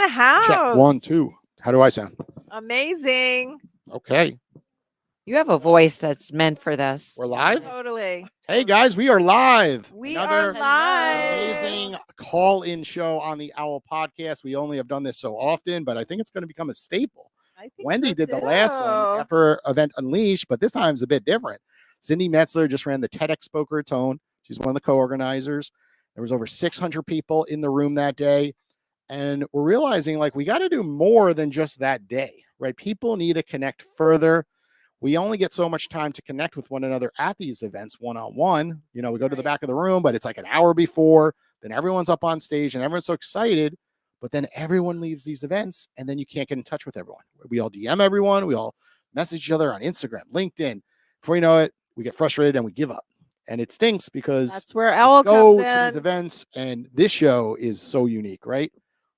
the house. Check 1, 2. How do I sound? Amazing. Okay. You have a voice that's meant for this. We're live? Totally. Hey, guys, we are live. We Another are live. amazing call-in show on the Owl Podcast. We only have done this so often, but I think it's going to become a staple. I think Wendy so did the last one too. after Event Unleashed, but this time it's a bit different. Cindy Metzler just ran the Tedx Boca Raton. She's one of the co-organizers. There was over 600 people in the room that day. And we're realizing like we got to do more than just that day, right? People need to connect further. We only get so much time to connect with one another at these events one-on-one. You know, we go to the back of the room, but it's like an hour before, then everyone's up on stage and everyone's so excited, but then everyone leaves these events and then you can't get in touch with everyone. We all DM everyone. We all message each other on Instagram, LinkedIn. Before you know it, we get frustrated and we give up. And it stinks because that's where Owl go comes to in. these events, and this show is so unique, right?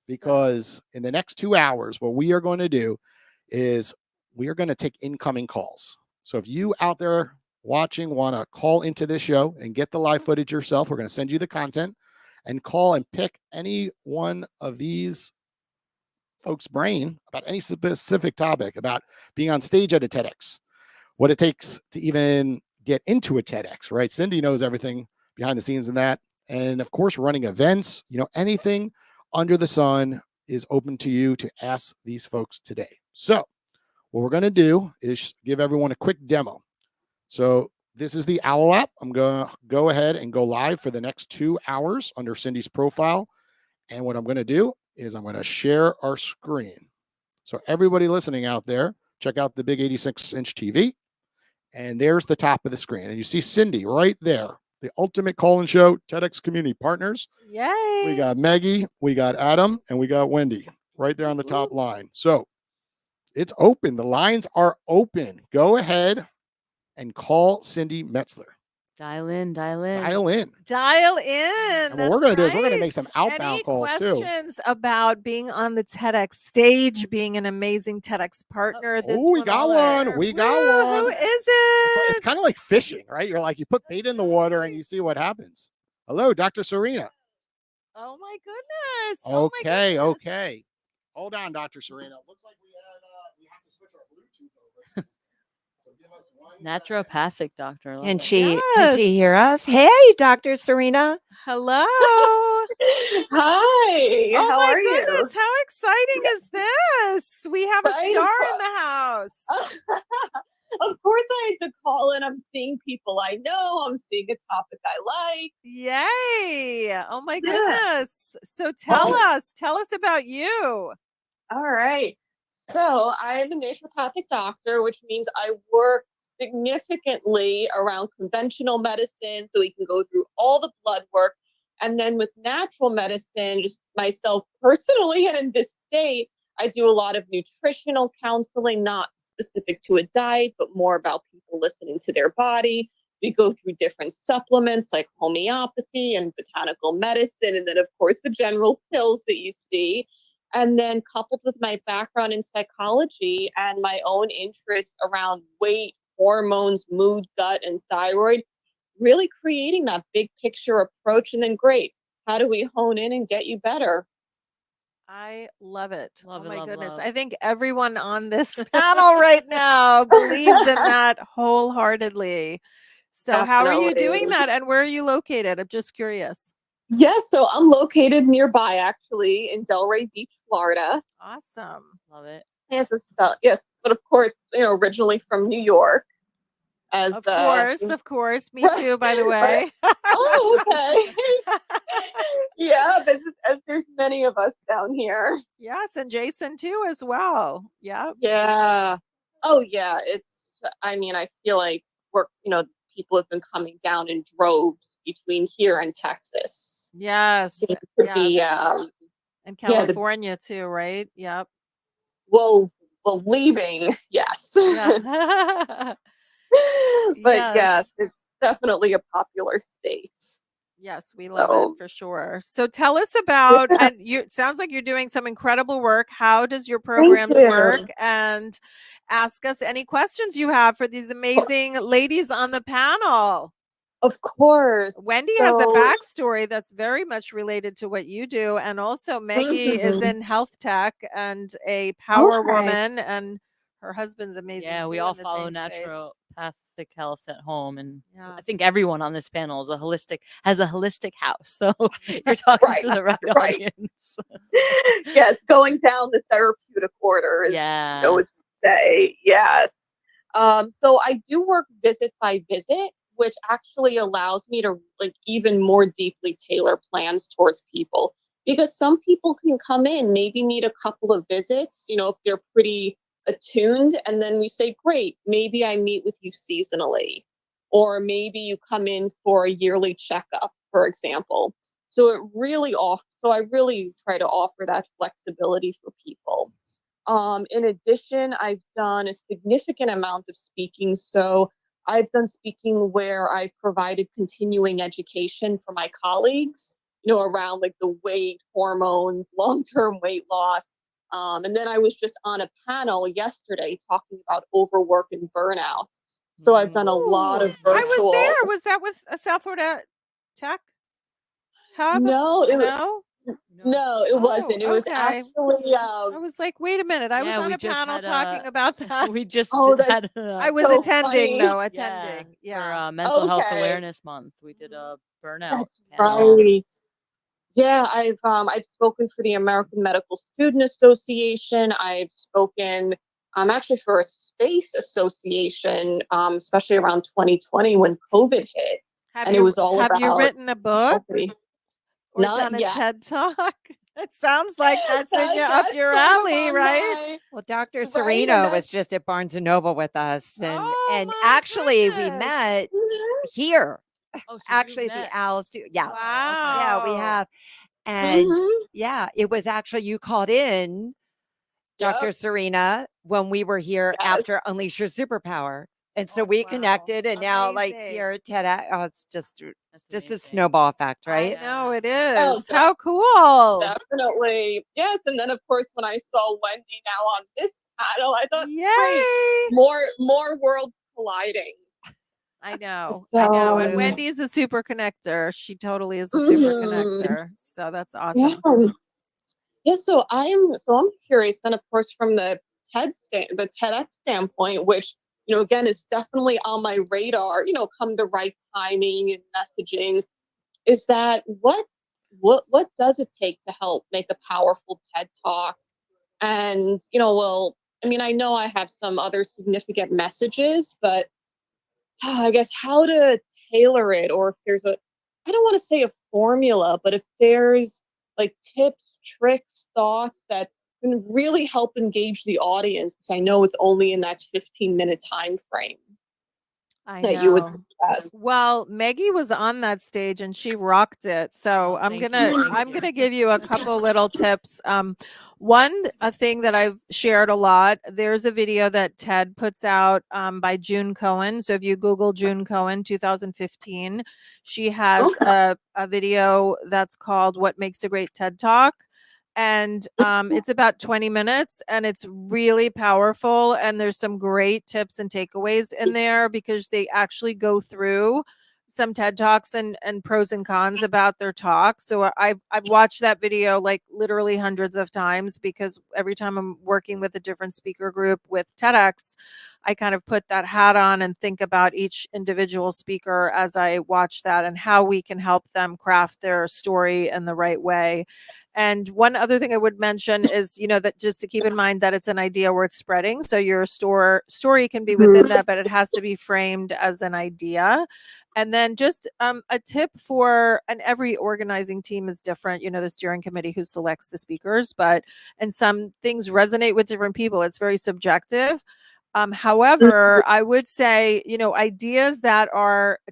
Because in the next 2 hours, what we are going to do is we are going to take incoming calls. So if you out there watching want to call into this show and get the live footage yourself, we're going to send you the content and call and pick any one of these folks' brain about any specific topic, about being on stage at a TEDx, what it takes to even get into a TEDx, right? Cindy knows everything behind the scenes in that. And of course, running events, you know, anything under the sun is open to you to ask these folks today. So what we're going to do is give everyone a quick demo. So this is the Owl app. I'm going to go ahead and go live for the next 2 hours under Cindy's profile. And what I'm going to do is I'm going to share our screen. So everybody listening out there, check out the big 86-inch TV. And there's the top of the screen. And you see Cindy right there, the ultimate call-in show, TEDx Community Partners. Yay. We got Maggie, we got Adam, and we got Wendy right there on the top line. So it's open. The lines are open. Go ahead and call Cindy Metzler. Dial in, dial in. Dial in. Dial in. And what we're going to do is we're going to make some outbound Any calls too. questions about being on the TEDx stage, being an amazing TEDx partner? This Oh, we got one. We got one. Who is it? It's kind of like fishing, right? You're like, you put bait in the water and you see what happens. Hello, Dr. Serena. Oh my goodness. Okay, oh my goodness. okay. Hold on, Dr. Serena. Looks like we have to switch our Bluetooth over. So give us one Naturopathic doctor. Oh, Can Yes. she hear us? Hey, Dr. Serena. Hello. Hi. Oh how my are goodness. How exciting is this? We have a Right? star in the house. you? Of course I had to call in. I'm seeing people I know. I'm seeing a topic I like. Yay. Oh my Yeah. goodness. So tell us about you. All right. So I'm a naturopathic doctor, which means I work significantly around conventional medicine. So we can go through all the blood work. And then with natural medicine, just myself personally and in this state, I do a lot of nutritional counseling, not specific to a diet, but more about people listening to their body. We go through different supplements like homeopathy and botanical medicine, and then, of course, the general pills that you see. And then coupled with my background in psychology and my own interest around weight, hormones, mood, gut, and thyroid, really creating that big picture approach. And then great, how do we hone in and get you better? I love it. Love oh it, my love, goodness. love. I think everyone on this panel right now believes in that wholeheartedly. So how are you doing Definitely. that and where are you located? I'm just curious. Yes, so I'm located nearby, actually, in Delray Beach, Florida. Awesome. Love it. Yes, yes, but of course, originally from New York. As Of course. Me Right, too, by the way. Oh, okay. Yeah, as there's many of us down here. Yes, and Jason too as well. Yeah. Yeah. Oh, yeah. I feel like people have been coming down in droves between here and Texas. Yes. Seems to be, And yeah, California too, right? Yep. well, leaving, yes. Yeah. But Yes. yes, it's definitely a popular state. Yes, we love it for sure. So tell us about, and it sounds like you're doing some incredible work. How does your programs you. work? And ask us any questions you have for these amazing ladies on the panel. Of course. Wendy has a So- backstory that's very much related to what you do. And also Maggie is Mhm. in health tech and a power Okay. woman, and her husband's amazing. Yeah, we too, all in the follow same space. naturopathic health at home, and Yeah. I think everyone on this panel has a holistic house. So you're talking Right, to the right right. audience. Yes, going down the therapeutic order is, Yeah. is say yes. So I do work visit by visit, which actually allows me to like even more deeply tailor plans towards people, because some people can come in, maybe need a couple of visits, if they're pretty attuned, and then we say, great, maybe I meet with you seasonally, or maybe you come in for a yearly checkup, for example. So I really try to offer that flexibility for people. In addition, I've done a significant amount of speaking. So I've done speaking where I've provided continuing education for my colleagues, around like the weight, hormones, long-term weight loss. And then I was just on a panel yesterday talking about overwork and burnout. So I've done a lot of Ooh, I was virtual. there. Was that with South Florida Tech Hub? No, No. no, it wasn't. It was Okay. actually I was like, wait a minute. I was Yeah, on we a just panel had talking about that. we just Oh, that's had I was so attending funny. though, yeah, attending. Yeah. for Mental Health Okay. Awareness Month. We did a burnout That's panel. right. Yeah, I've spoken for the American Medical Student Association. I've spoken actually for a space association, especially around 2020 when COVID hit, Have and it you was all about written a book healthy. or Not done a yet. TED talk? It sounds like that's up That's your sort of alley, on right? Well, Dr. Right, and Serena was that's just at Barnes and Noble with us, Oh and my actually we goodness. met Mhm. here. Oh, so Actually, Oh, the Owls do. Yes. Yeah, we wow. have. And Mhm. yeah, it was actually you called in, Dr. Yep. Serena, when we were here Yes. after Unleash Your Superpower. And so Oh, we wow. connected, and now like Amazing. here at TEDx, oh, it's just a amazing. snowball effect, I right? know it Oh, is. How cool. definitely. Yes. And then of course when I saw Wendy now on this panel, I thought, great, Yay. more worlds colliding. I know. So I know. And Absolutely. Wendy's a super connector. She totally is a super Mhm. connector. So that's Yeah. awesome. Yeah, I'm curious then of course from the the TEDx standpoint, which again is definitely on my radar, come the right timing and messaging, is that what does it take to help make a powerful TED talk? And well, I mean, I know I have some other significant messages, but I guess how to tailor it, or if there's I don't want to say a formula, but if there's like tips, tricks, thoughts that can really help engage the audience, because I know it's only in that 15-minute time frame I that you would know. suggest. Well, Maggie was on that stage and she rocked it. So Oh, thank you, thank I'm you. gonna give you a couple little tips. A thing that I've shared a lot. There's a video that TED puts out by June Cohen. So if you Google June Cohen 2015, she has Okay. a video that's called "What Makes a Great TED Talk." And it's about 20 minutes and it's really powerful, and there's some great tips and takeaways in there because they actually go through some TED Talks and pros and cons about their talk. So I've watched that video like literally hundreds of times, because every time I'm working with a different speaker group with TEDx, I kind of put that hat on and think about each individual speaker as I watch that and how we can help them craft their story in the right way. And one other thing I would mention is, that just to keep in mind that it's an idea worth spreading. So your story can be within that, but it has to be framed as an idea. And then just a tip and every organizing team is different. The steering committee who selects the speakers, and some things resonate with different people. It's very subjective. However, I would say, ideas that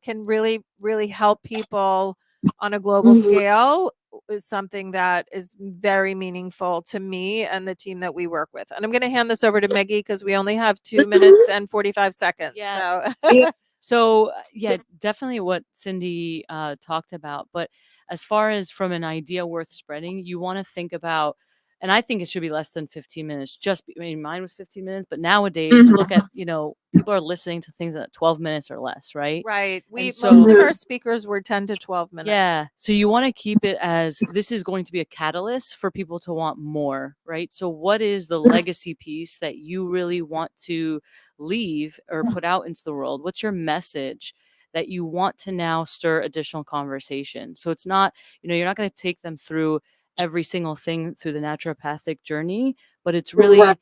can really, really help people on a global scale is something that is very meaningful to me and the team that we work with. And I'm going to hand this over to Maggie because we only have 2 minutes and 45 seconds. Yeah. So So yeah, definitely what Cindy talked about. But as far as from an idea worth spreading, you want to think about And I think it should be less than 15 minutes. I mean, mine was 15 minutes, but nowadays, look at, people are listening to things at 12 minutes or less, right? Right. Most so- of our speakers were 10 to 12 minutes. Yeah. So you want to keep it as this is going to be a catalyst for people to want more, right? So what is the legacy piece that you really want to leave or put out into the world? What's your message that you want to now stir additional conversation? So it's not, you're not going to take them through every single thing through the naturopathic journey, but it's really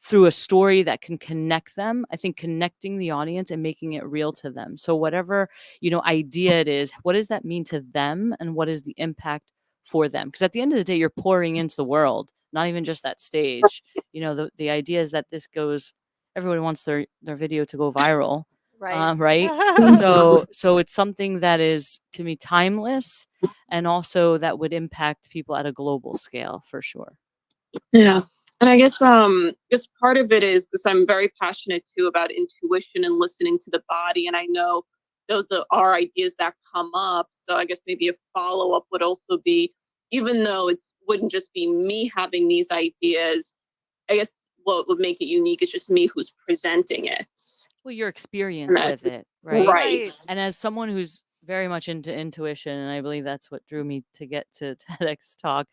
through a story that can connect them. I think connecting the audience and making it real to them. So whatever, idea it is, what does that mean to them and what is the impact for them? Because at the end of the day, you're pouring into the world, not even just that stage. The idea is that this goes, everybody wants their video to go viral. Right. Right. So it's something that is, to me, timeless, and also that would impact people at a global scale for sure. Yeah. And I guess just part of it is because I'm very passionate too about intuition and listening to the body. And I know those are ideas that come up. So I guess maybe a follow-up would also be, even though it wouldn't just be me having these ideas, I guess what would make it unique is just me who's presenting it. Well, your experience with it, right? Right. And as someone who's very much into intuition, and I believe that's what drew me to get to TEDx talk,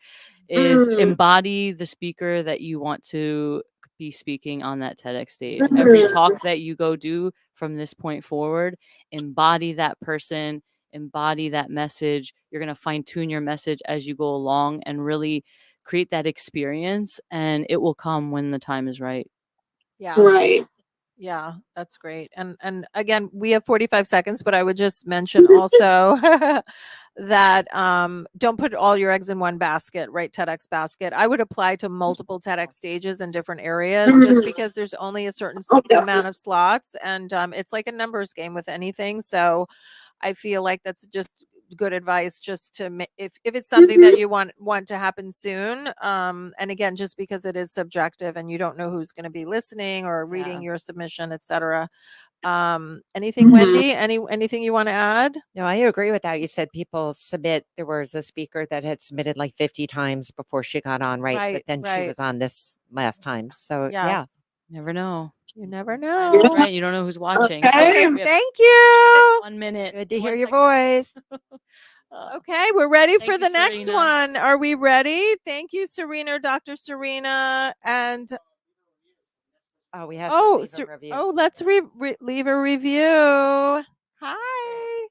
is embody the speaker that you want to be speaking on that TEDx stage. Every talk that you go do from this point forward, embody that person, embody that message. You're going to fine tune your message as you go along and really create that experience, and it will come when the time is right. Yeah. Right. Yeah, that's great. And again, we have 45 seconds, but I would just mention also that don't put all your eggs in one basket, right? TEDx basket. I would apply to multiple TEDx stages in different areas just because there's only a certain amount of slots, and it's like a numbers game with anything. So I feel like that's just good advice, just to if it's something that you want to happen soon, and again, just because it is subjective and you don't know who's going to be listening or reading your submission, etc. Anything, Wendy? Anything you want to add? No, I agree with that. You said people submit. There was a speaker that had submitted like 50 times before she got on, right? Right, But then she was on this last time. So yeah. Yes. Never know. You never Time is know. right. You don't know who's watching. Okay. So Okay, we have thank you. 1 minute. Good to 1 hear your second. voice. Okay, we're ready Thank for you, the next Serena. one. Are we ready? Thank you, Serena, Dr. Serena. And Oh, we have to leave a review. let's leave a review. Hi.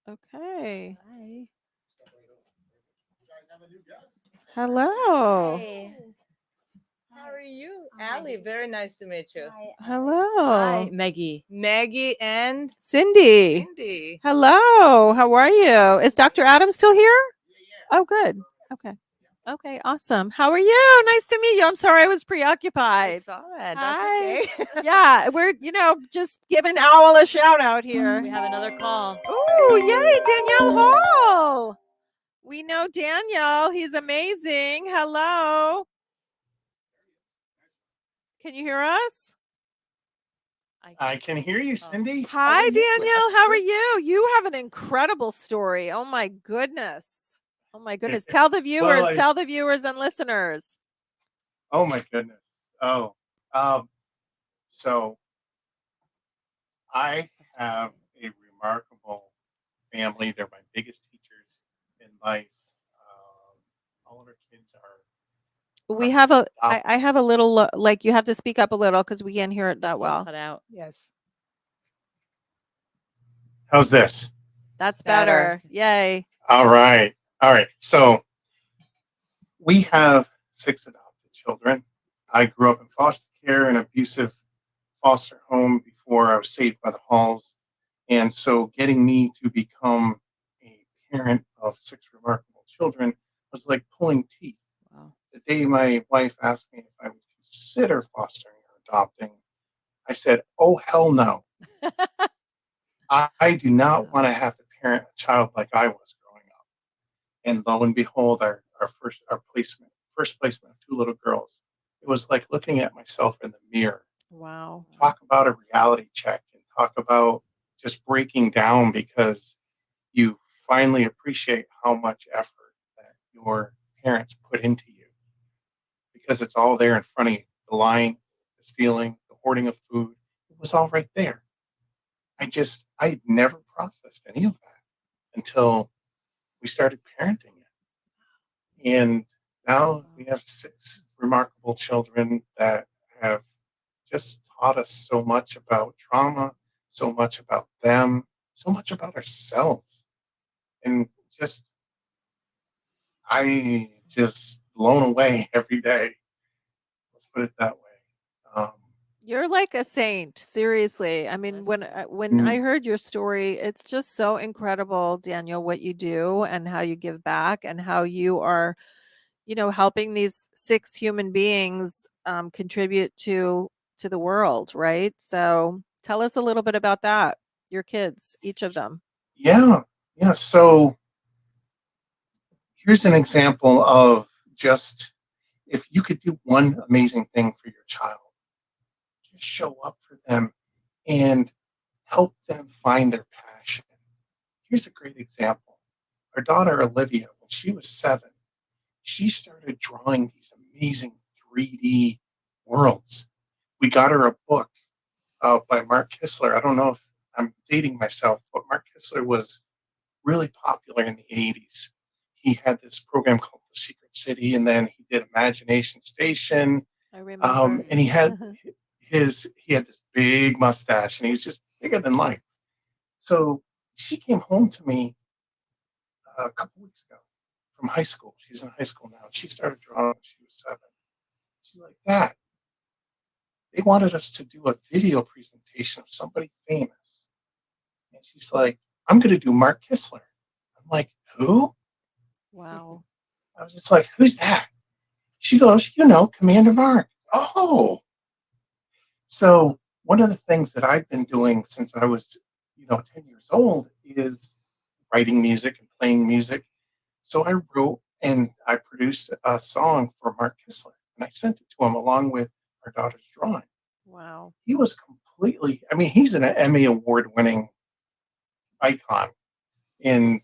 Okay. Hi. Hello. Hey. How are you? Allie, very nice to meet you. Hello. Hi, Maggie. Maggie and Cindy. Cindy. Hello. How are you? Is Dr. Adams still here? Oh, good. Okay. Okay, awesome. How are you? Nice to meet you. I'm sorry I was I preoccupied. saw that. Hi. That's okay. Yeah, we're, just giving Owl a shout out here. We have another call. Ooh, yay, Danielle Hall. We know Daniel. He's amazing. Hello. Can you hear us? I can hear you, Cindy. How Hi, are you? Danielle. How are you? You have an incredible story. Oh my goodness. Oh my goodness. Tell the viewers, and listeners. Oh my goodness. Oh, so I have a remarkable family. They're my biggest teachers in life. All of our kids are. We have I have a little, like, you have to speak up a little because we can't hear it that well. Cut out. Yes. How's this? That's Better. better. Yay. All right. All right. So we have 6 adopted children. I grew up in foster care and abusive foster home before I was saved by the Halls. And so getting me to become a parent of 6 remarkable children was like pulling teeth. Wow. The day my wife asked me if I would consider fostering or adopting, I said, "Oh, hell no. I do not want to have to parent a child like I was growing up." And lo and behold, our first placement of 2 little girls. It was like looking at myself in the mirror. Wow. Talk about a reality check, and talk about just breaking down because you finally appreciate how much effort that your parents put into you because it's all there in front of you. The lying, the stealing, the hoarding of food. It was all right there. I had never processed any of that until we started parenting it. And now we have 6 remarkable children that have just taught us so much about trauma, so much about them, so much about ourselves. And just, I just blown away every day. Let's put it that way. Um, You're like a saint, seriously. I mean, Bless when I mm, heard your story, it's just so incredible, Daniel, what you do and how you give back and how you are, helping these 6 human beings contribute to the world, right? So tell us a little bit about that. Your kids, each of them. yeah, yeah. So here's an example of just if you could do one amazing thing for your child, just show up for them and help them find their passion. Here's a great example. Our daughter Olivia, when she was 7, she started drawing these amazing 3D worlds. We got her a book by Mark Kistler. I don't know if I'm dating myself, but Mark Kistler was really popular in the 80s. He had this program called The Secret City, and then he did Imagination Station. I remember. And he had this big mustache, and he was just bigger than life. So she came home to me a couple weeks ago from high school. She's in high school now. She started drawing when she was 7. She's like, Dad, they wanted us to do a video presentation of somebody famous. And she's like, I'm going to do Mark Kistler. I'm like, who? Wow. I was just like, who's that? She goes, Commander Mark. Oh, so one of the things that I've been doing since I was, 10 years old is writing music and playing music. So I wrote and I produced a song for Mark Kistler, and I sent it to him along with our daughter's drawing. Wow. He was completely, I mean, he's an Emmy award winning icon in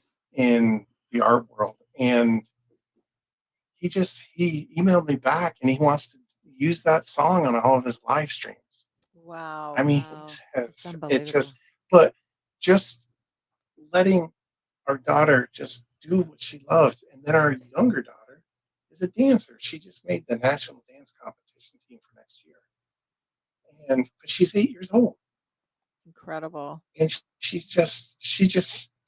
the art world. And he emailed me back and he wants to use that song on all of his live streams. Wow. I mean, Wow. It's it unbelievable. just, but just letting our daughter just do what she loves. And then our younger daughter is a dancer. She just made the national dance competition team for next year. And she's 8 years old. Incredible. And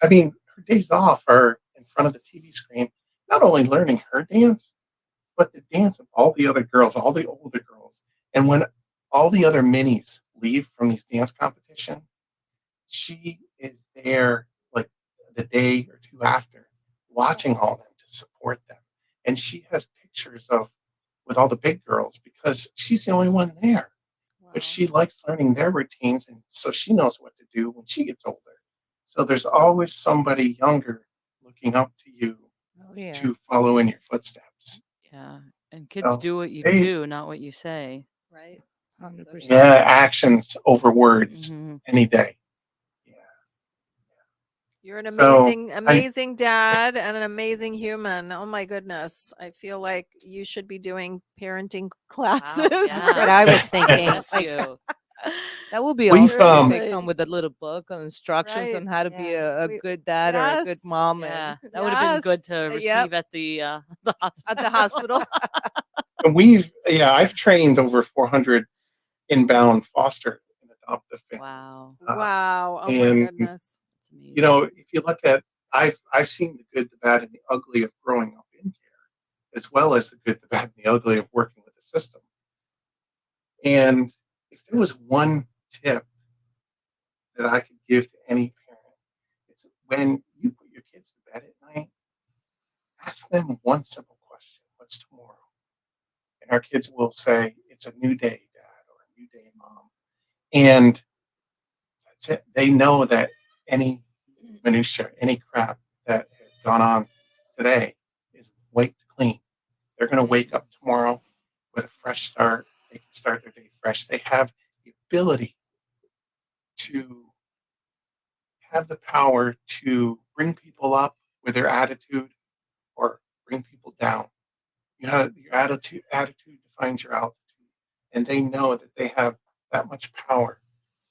I mean, her days off are in front of the TV screen, not only learning her dance, but the dance of all the other girls, all the older girls. And when all the other minis leave from these dance competition, she is there like the day or two after, watching all them to support them. And she has pictures of with all the big girls because she's the only one there. Wow. But she likes learning their routines, and so she knows what to do when she gets older. So there's always somebody younger looking up to you Oh yeah. to follow in your footsteps. Yeah. And kids So do what you they, do, not what you say. Right. 100%. yeah, actions over words Hmm. any day. Yeah. You're an So I, amazing dad and an amazing human. Oh my goodness. I feel like you should be doing parenting classes. That's what Yeah. I was thinking. Bless Like, you. That would be we've awesome if they Seriously. come with a little book on instructions Right. on how to be yeah. a We, good dad or a good yes. mom Yeah. and That would have been good Yes. to yep, receive at the the at the hospital. hospital. and I've trained over 400 inbound foster and adoptive families. Wow. Wow. Oh my And goodness. That's amazing. if you look at, I've seen the good, the bad, and the ugly of growing up in care, as well as the good, the bad, and the ugly of working with the system. And if there was one tip that I could give to any parent, it's when you put your kids to bed at night, ask them one simple question: What's tomorrow? And our kids will say, "It's a new day, Dad," or "A new day, Mom." And that's it. They know that any minutia, any crap that has gone on today is wiped clean. They're going to wake up tomorrow with a fresh start. They can start their day fresh. They have the ability to have the power to bring people up with their attitude or bring people down your attitude defines your altitude, and they know that they have that much power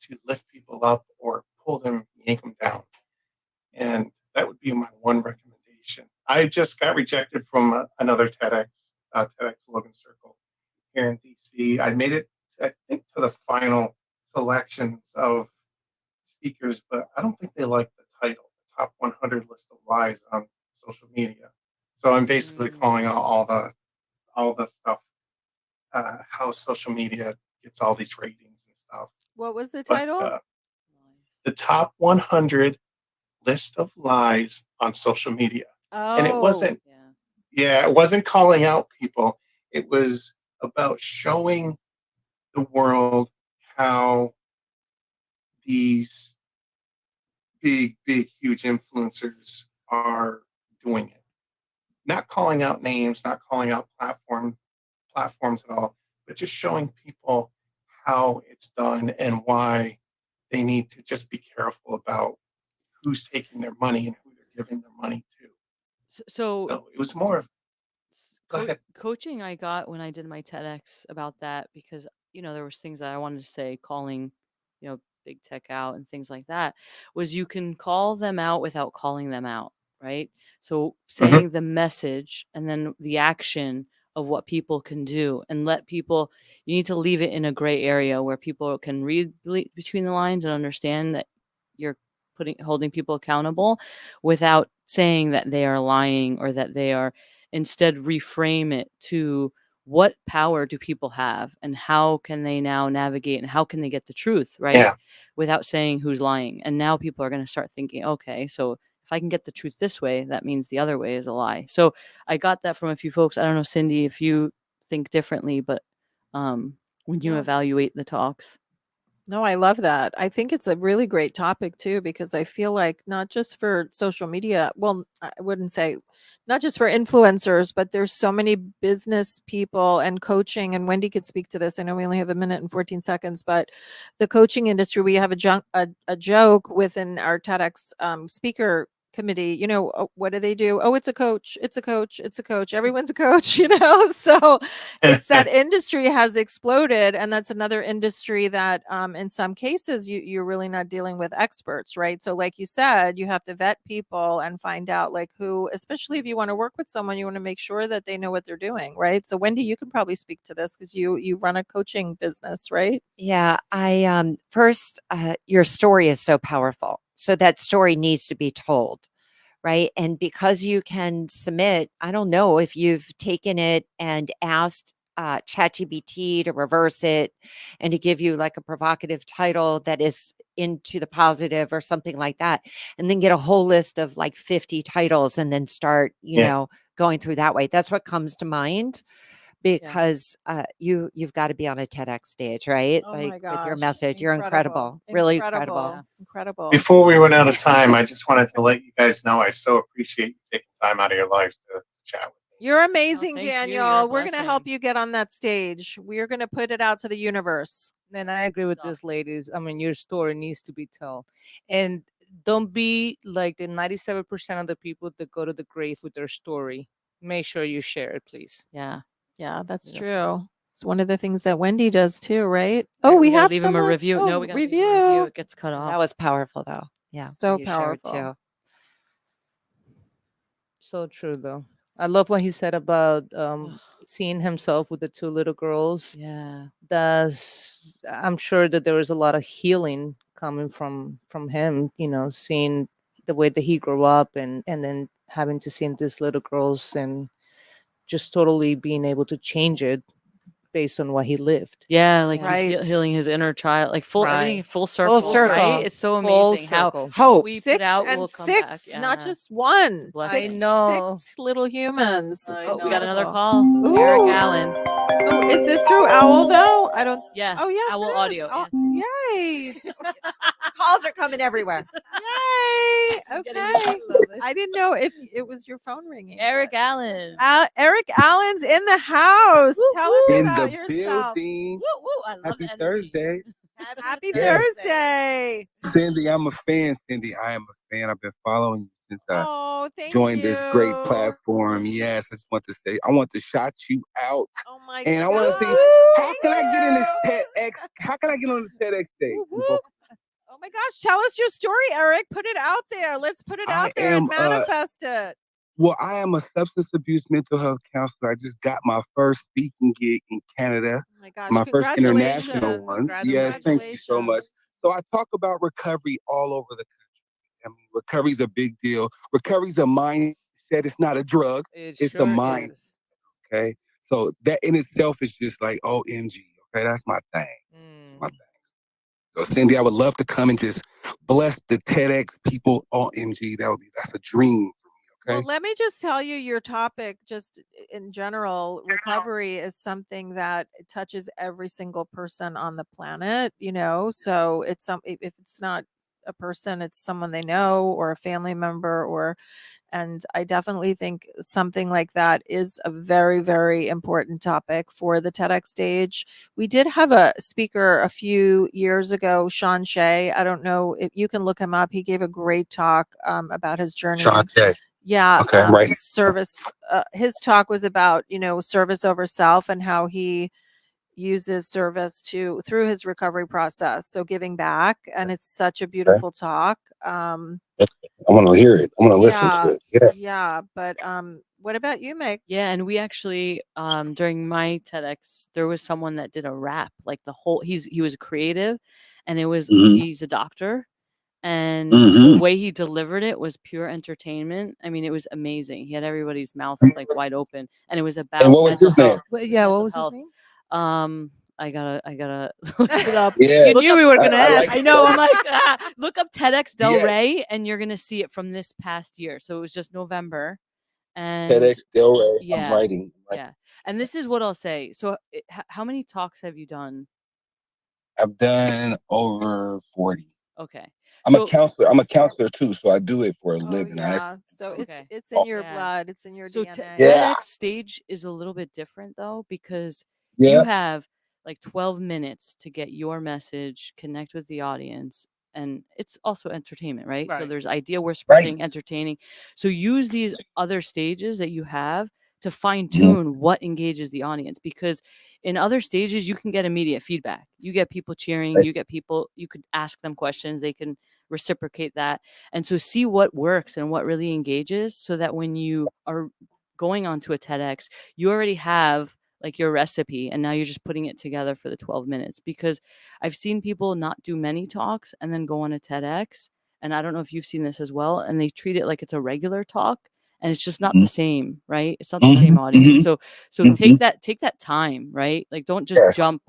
to lift people up or pull them, yank them down. And that would be my one recommendation. I just got rejected from another TEDx Logan Circle here in DC. I made it, I think, to the final selections of speakers, but I don't think they like the title, the top 100 list of lies on social media. So I'm basically calling out all the stuff, how social media gets all these ratings and stuff. What was the But title? the top 100 list of lies on social media, and it Oh, wasn't, Yeah. it wasn't calling out people. It was about showing the world how these big, huge influencers are doing it. Not calling out names, not calling out platforms at all, but just showing people how it's done and why they need to just be careful about who's taking their money and who they're giving their money to. So So it was more of, go ahead. coaching I got when I did my TEDx about that because there was things that I wanted to say, calling big tech out and things like that, was you can call them out without calling them out, right? So saying the message and then the action of what people can do, and let people, you need to leave it in a gray area where people can read between the lines and understand that you're holding people accountable without saying that they are lying, or that they are, instead reframe it to what power do people have and how can they now navigate and how can they get the truth, right? Yeah. Without saying who's lying. And now people are going to start thinking, okay, so if I can get the truth this way, that means the other way is a lie. So I got that from a few folks. I don't know, Cindy, if you think differently, but when you No. evaluate the talks. No, I love that. I think it's a really great topic too, because I feel like not just for social media, well, I wouldn't say not just for influencers, but there's so many business people and coaching, and Wendy could speak to this. I know we only have a minute and 14 seconds, but the coaching industry, we have a joke within our TEDx speaker committee. What do they do? Oh, it's a coach, it's a coach, it's a coach, everyone's a coach. So it's that industry has exploded, and that's another industry that in some cases you're really not dealing with experts, right? So like you said, you have to vet people and find out like who, especially if you want to work with someone, you want to make sure that they know what they're doing, right? So Wendy, you can probably speak to this because you run a coaching business, right? Yeah, I first your story is so powerful. So that story needs to be told, right? And because you can submit, I don't know if you've taken it and asked ChatGPT to reverse it and to give you like a provocative title that is into the positive or something like that, and then get a whole list of like 50 titles and then start, Yeah. going through that way. That's what comes to mind. Because you've got to be on a TEDx stage, right? Oh Like my with your gosh. message. You're incredible. Really incredible. Incredible. Before we run out of time, I just wanted to let you guys know I so appreciate you taking time out of your lives to chat with me. You're amazing, thank you. You're a Daniel. We're going to help blessing. you get on that stage. We're going to put it out to the universe. And I agree with Awesome. this, ladies. I mean, your story needs to be told. And don't be like the 97% of the people that go to the grave with their story. Make sure you share it, please. Yeah. Yeah, that's Beautiful. true. It's one of the things that Wendy does too, right? All Oh, right, we gotta have leave him a someone. review. Oh, No, we got to leave him a review. review. It gets cut off. That was powerful, though. Yeah, So you shared powerful. too. So true, though. I love what he said about seeing himself with the two little girls. Yeah. I'm sure that there was a lot of healing coming from him, seeing the way that he grew up, and then having to see these little girls and just totally being able to change it based on what he lived. Yeah, like Right. healing his inner child, like everything Right. full circle, circle. right? It's so Full amazing how circle. Hope. what we put 6 out and will come back. 6, not Yeah. just one. blessing. I know. 6 little humans. I It's Oh, we got another incredible. call. Eric Ooh. Allen. Oh, is this through Owl though? I don't. Yeah. Oh yes, Owl it is. Audio. Oh, Yes. yay! Calls are coming everywhere. Yay! I'm getting Okay. it. I didn't know if it was your phone ringing. Eric but- Allen. Eric Allen's in the house. Woo, Tell us woo. In about the yourself. building. Woo, woo. I love Happy the energy. Thursday. Happy Yes. Thursday. Cindy, I'm a fan, Cindy. I am a fan. I've been following you since I Oh, thank joined this great you. platform. Yes, I just want to say, I want to shout you out. Oh my And I gosh. want to see, how Thank can I get in this you. TEDx? How can I get on the TEDx stage? Woo woo. Oh my gosh, tell us your story, Eric. Put it out there. Let's put it out there and manifest it. Well, I am a substance abuse mental health counselor. I just got my first speaking gig in Canada, Oh my gosh, my first international congratulations. one. Yes, thank you so much. Congratulations. So I talk about recovery all over the country. I mean, recovery's a big deal. Recovery's a mindset. It's not a drug. It It's a sure mind. is. Okay. So that in itself is just like OMG. Okay. That's my thing. My thing. So Cindy, I would love to come and just bless the TEDx people. OMG. That's a dream for me. Well, Okay. let me just tell you your topic, just in general, recovery is something that touches every single person on the planet, so it's if it's not a person, it's someone they know or a family member and I definitely think something like that is a very, very important topic for the TEDx stage. We did have a speaker a few years ago, Sean Shea. I don't know if you can look him up. He gave a great talk about his journey. Sean Jay. Yeah, Okay, right. service. His talk was about, service over self and how he uses service through his recovery process. So giving back, and it's such a beautiful talk. I want to hear it. I want to listen to it. Yeah. But what about you, Meg? Yeah, and we actually during my TEDx there was someone that did a rap, like the whole he was creative, and it was he's a doctor, and the way he delivered it was pure entertainment. I mean, it was amazing. He had everybody's mouth like wide open, and it was about And what was his name? Yeah, what was his name? I gotta look it up. Yeah. You knew we were gonna ask. I know. I'm like, look up TEDx Del Rey, and you're gonna see it from this past year. So it was just November, and TEDx Del Rey. yeah, I'm writing. yeah. And this is what I'll say. So, how many talks have you done? I've done over 40. Okay. I'm a counselor. I'm a counselor too, so I do it for a Oh living. yeah, so Okay. it's in your Yeah. blood, it's in your So DNA. TEDx stage is a little bit different though, because you have like 12 minutes to get your message, connect with the audience, and it's also entertainment, right? So there's idea we're spreading, entertaining. So use these other stages that you have to fine tune what engages the audience, because in other stages you can get immediate feedback. You get people cheering, you could ask them questions, they can reciprocate that. And so see what works and what really engages, so that when you are going onto a TEDx, you already have like your recipe, and now you're just putting it together for the 12 minutes. Because I've seen people not do many talks and then go on a TEDx, and I don't know if you've seen this as well, and they treat it like it's a regular talk, and it's just not the same, right? It's not the same audience. So take that time, right? Like don't just jump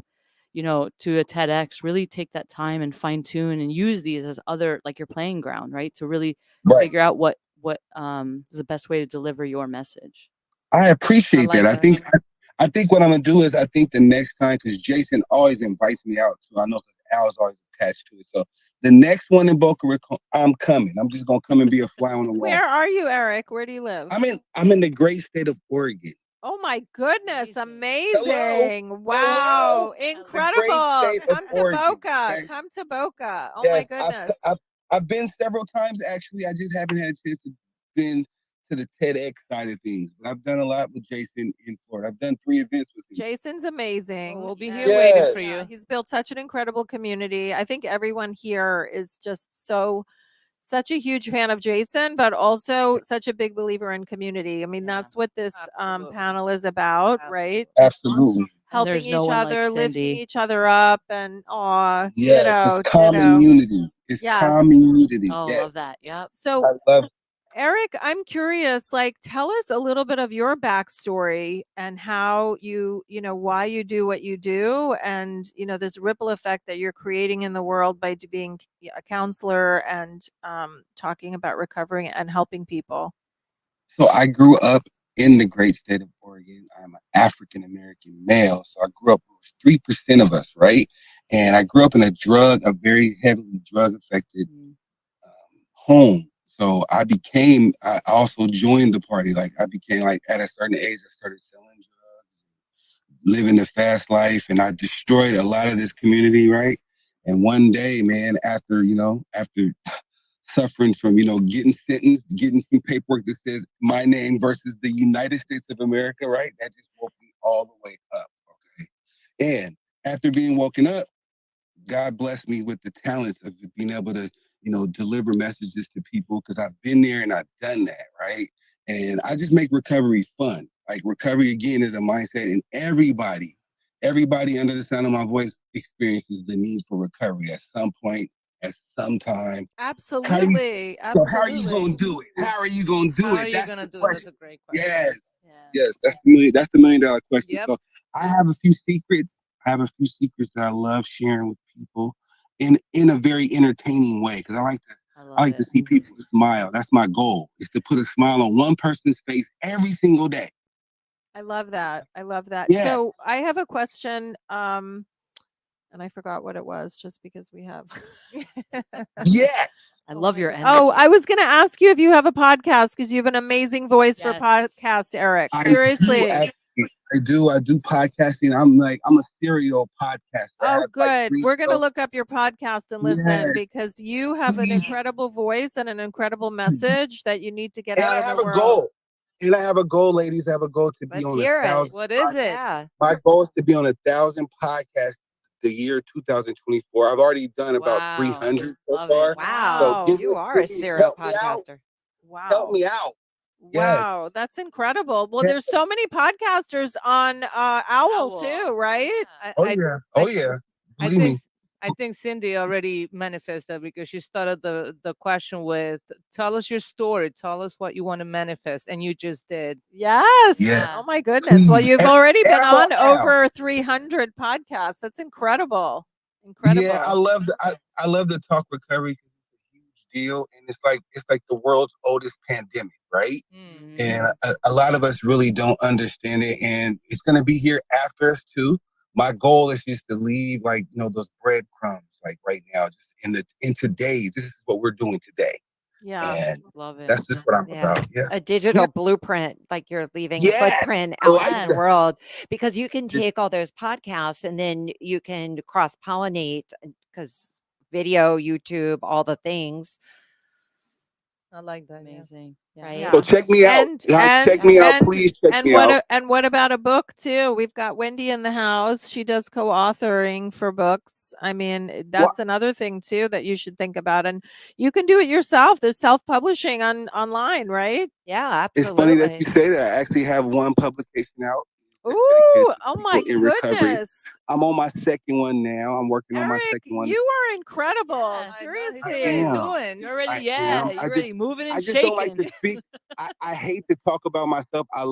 to a TEDx. Really take that time and fine tune and use these as other, like your playing ground, right? To really figure out what is the best way to deliver your message. I appreciate that. I think what I'm gonna do is, I think the next time, because Jason always invites me out, so I know because Al's always attached to it. So the next one in Boca Raton, I'm coming. I'm just gonna come and be a fly on the wall. Where are you, Eric? Where do you live? I'm in the great state of Oregon. Oh my goodness, amazing. Hello. Wow, Hello. incredible. Come to Oregon, Boca. okay? Come to Boca. Oh Yes, my goodness. I've been several times actually. I just haven't had a chance to been to the TEDx side of things, but I've done a lot with Jason in Florida. I've done 3 events with him. Jason's amazing. We'll be and- here waiting for you. He's built such an incredible community. I think everyone here is just such a huge fan of Jason, but also such a big believer in community. I mean, that's what this panel is about, right? Absolutely. Helping there's each no one like other, lifting Cindy. each other up, and Yes, it's common unity. It's common unity. Oh, Yes. love that. Yep. So I love Eric, I'm curious, like, tell us a little bit of your backstory and how why you do what you do, and, this ripple effect that you're creating in the world by being a counselor and talking about recovering and helping people. So I grew up in the great state of Oregon. I'm an African American male. So I grew up with 3% of us, right? And I grew up in a very heavily drug affected home. So I also joined the party. Like I became like at a certain age, I started selling drugs, living the fast life, and I destroyed a lot of this community, right? And one day, man, after suffering from, getting sentenced, getting some paperwork that says my name versus the United States of America, right? That just woke me all the way up. Okay. And after being woken up, God blessed me with the talents of being able to, deliver messages to people because I've been there and I've done that, right? And I just make recovery fun. Like recovery again is a mindset, and everybody under the sound of my voice experiences the need for recovery at some point, at some time. Absolutely. So how are you Absolutely. gonna do it? How are you gonna do How it? are you That's gonna the do it? That's question. a great question. Yes. Yeah. Yes, that's the $1,000,000 question. Yep. So I have a few secrets. I have a few secrets that I love sharing with people in a very entertaining way because I like love to it. see people smile. That's my goal, is to put a smile on one person's face every single day. I love that. I love that. Yeah. So I have a question. And I forgot what it was just because we have. Yes. I love your energy. Oh, I was going to ask you if you have a podcast because you have an amazing voice for Yes. podcast, Eric. I Seriously. do, actually. I do podcasting. I'm a serial podcaster. I Oh, have, good. 3 We're going to shows. look up your podcast and listen Yes. because you have an Please. incredible voice and an incredible message that you need to get And out I in have the a world. goal. And I have a goal, ladies. I have a goal to be Let's on hear it. 1,000. What is it? Yeah. My goal is to be on 1,000 podcasts the year 2024. I've already done about Wow. 300 so Love it. far. Wow. So You are a serial help me out. podcaster. Wow. Help me out. Yes. Wow, that's incredible. Well, Yeah. there's so many podcasters on Owl Owl. too, right? Yeah. Oh yeah. Oh yeah. I Believe me. think Cindy already manifested because she started the question with, "Tell us your story. Tell us what you want to manifest," and you just did. Yes. Yeah. Oh my goodness. Well, Please. you've And- already and been I'm on Owl. over 300 podcasts. That's incredible. Incredible. Yeah, I love the talk recovery because it's a huge deal, and it's like the world's oldest pandemic, right? Mm. And a lot of us really don't understand it, and it's going to be here after us too. My goal is just to leave those breadcrumbs like right now, just in today's. This is what we're doing today, Yeah. and Love it. that's just what I'm Yeah. about. Yeah. A digital blueprint, like you're leaving a Yes. footprint I out like in the that. world because you can take all those podcasts and then you can cross pollinate because video, YouTube, all the things. I like that. Yeah. Amazing. Yeah. Right. Yeah. So check me out. Guys, check me out. Please check me out. And what about a book too? We've got Wendy in the house. She does co-authoring for books. I mean, that's another thing too that you should think about. And you can do it yourself. There's self-publishing online, right? Yeah, It's funny that absolutely. you say that. I actually have one publication out. that's dedicated Ooh, to oh people my in recovery. goodness. I'm on my second one now. I'm working on my Eric, second one. you are incredible. Yes. I know, he's Seriously. already am. doing. You're already, I yeah. am. You're I already just- moving and I just shaking. don't like to speak. I hate to talk about myself. I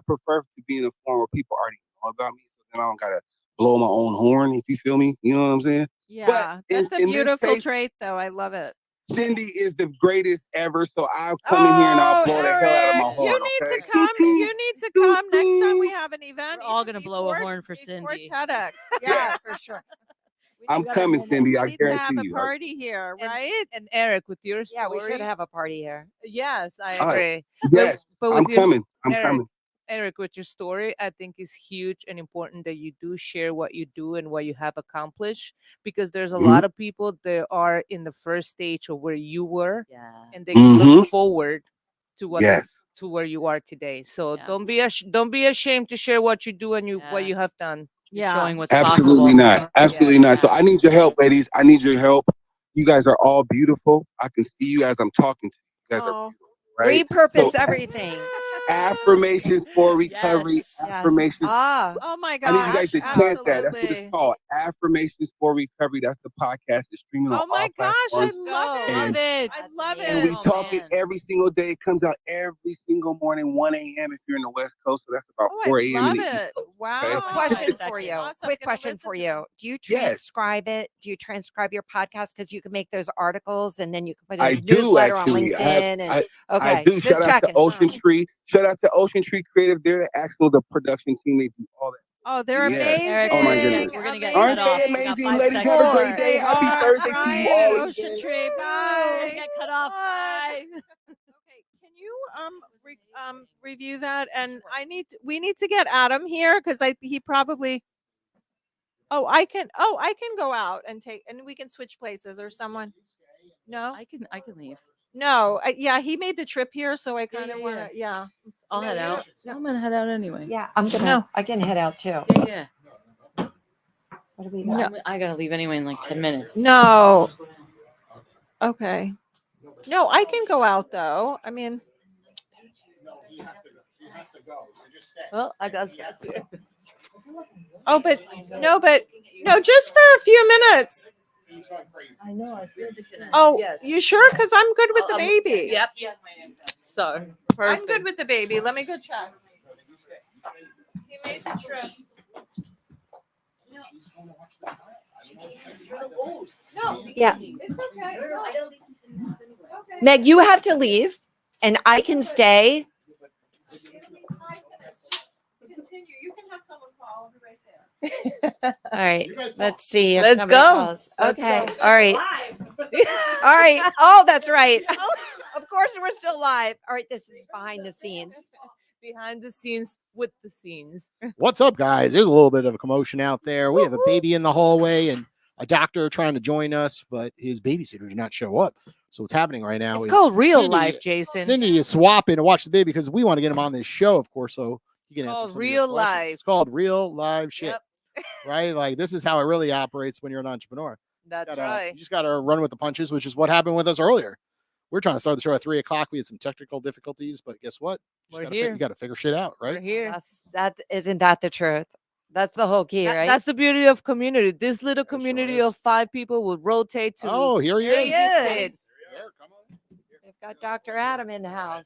prefer to be in a form where people already know about me, so then I don't gotta blow my own horn, if you feel me. You know what I'm saying? Yeah, in- that's a in this beautiful case- trait though. I love it. Cindy is the greatest ever, so I'll come in here and I'll blow the hell out of my Eric, horn. you need Okay? to come. You need to come next time we have an event. We're all even gonna blow a before- horn for before Cindy. TEDx. Yeah, Yes, for sure. We I'm need to- coming, Cindy. We I need to have guarantee a you. party here, And- right? And Eric, with your story, Yeah, we should have a party here. Yes, I All right. agree. Yes, but I'm with your coming. I'm Eric, coming. Eric, with your story, I think is huge and important that you do share what you do and what you have accomplished, because there's a Mhm. lot of people that are in the first stage of where you were, Yeah. and they can look Mhm. forward to what Yes. to where you are today. So Yes. don't be ashamed to share what you do and what Yeah. you have done. You're Yeah. showing what's Absolutely possible. not. Absolutely not. So I need your help, ladies. I need your help. You guys are all beautiful. I can see you as I'm talking to you. You guys are Oh. beautiful, right? Repurpose So- everything. Affirmations for recovery. Yes. Yes. Affirmations. Ah, Oh my I gosh! need you guys to chant that. That's what absolutely. it's called. Affirmations for recovery. That's the podcast. It's streaming on Oh my all gosh! I platforms. love it. And- Love it. I love And we it. Oh, talk it man. every single day. It comes out every single morning, 1 a.m. if you're in the West Coast. So that's about Oh, 4 I a.m. in love the East it. Coast. Wow. okay? a question Awesome. for you. Awesome. Quick Gonna question listen for to you. them. Do you Yes. transcribe it? Do you transcribe your podcast? Because you can make those articles and then you can put I a do newsletter on actually. LinkedIn. And okay, I do. just Shout out to checking. Ocean Tree. Shout out to Ocean Tree Creative. They're the production team. They do all that. Oh, they're Yeah. amazing. Eric, Oh my goodness. we're gonna get Aren't cut they off. We got amazing, 5 ladies? seconds. Have a great They day. Happy are Thursday to Brian you all and Ocean again. Tree. We Bye. get cut off. Bye. Okay, can you review that? And we need to get Adam here because he probably. Oh, I can go out and we can switch places or someone. No. I can leave. No, yeah, he made the trip here, so I kind of yeah, want to. Yeah. I'll head out. I'm gonna head out anyway. Yeah, I'm gonna. No. I can head out too. Yeah. What do we No. got? I gotta leave anyway in like 10 minutes. No. Okay. No, I can go out though. I mean, Well, I got stuff here. oh, but no, just for a few minutes. I know. I feel Oh, Yes. you sure? Because I'm good with the baby. Yep. So perfect. I'm good with the baby. Let me go check. He made the trip. No. Yeah. It's okay. Okay. Meg, you have to leave, and I can stay. Continue. You can have someone call. I'll be right there. All right. Let's see. If Let's somebody go. calls. Let's Okay. go. All right. All right. Oh, that's right. Of course, we're still live. All right. This is behind the scenes. Behind the scenes with the scenes. What's up, guys? There's a little bit of a commotion out there. We have a baby in the hallway and a doctor trying to join us, but his babysitter did not show up. So what's happening right now It's is called real Cindy- life, Jason. Cindy is swapping to watch the baby because we want to get him on this show, of course, so he can answer called some of your real questions. life. It's called real live shit, Yep. right? Like this is how it really operates when you're an entrepreneur. That's You right. just gotta run with the punches, which is what happened with us earlier. We're trying to start the show at 3:00. We had some technical difficulties, but guess what? We're gotta here. You got to figure shit out, We're right? here. That isn't that the truth? That's the whole key, right? That's the beauty of community. This little It sure community is. of 5 people will rotate to. Oh, here he There is. he Yes. is. We've got Dr. Adam in the house.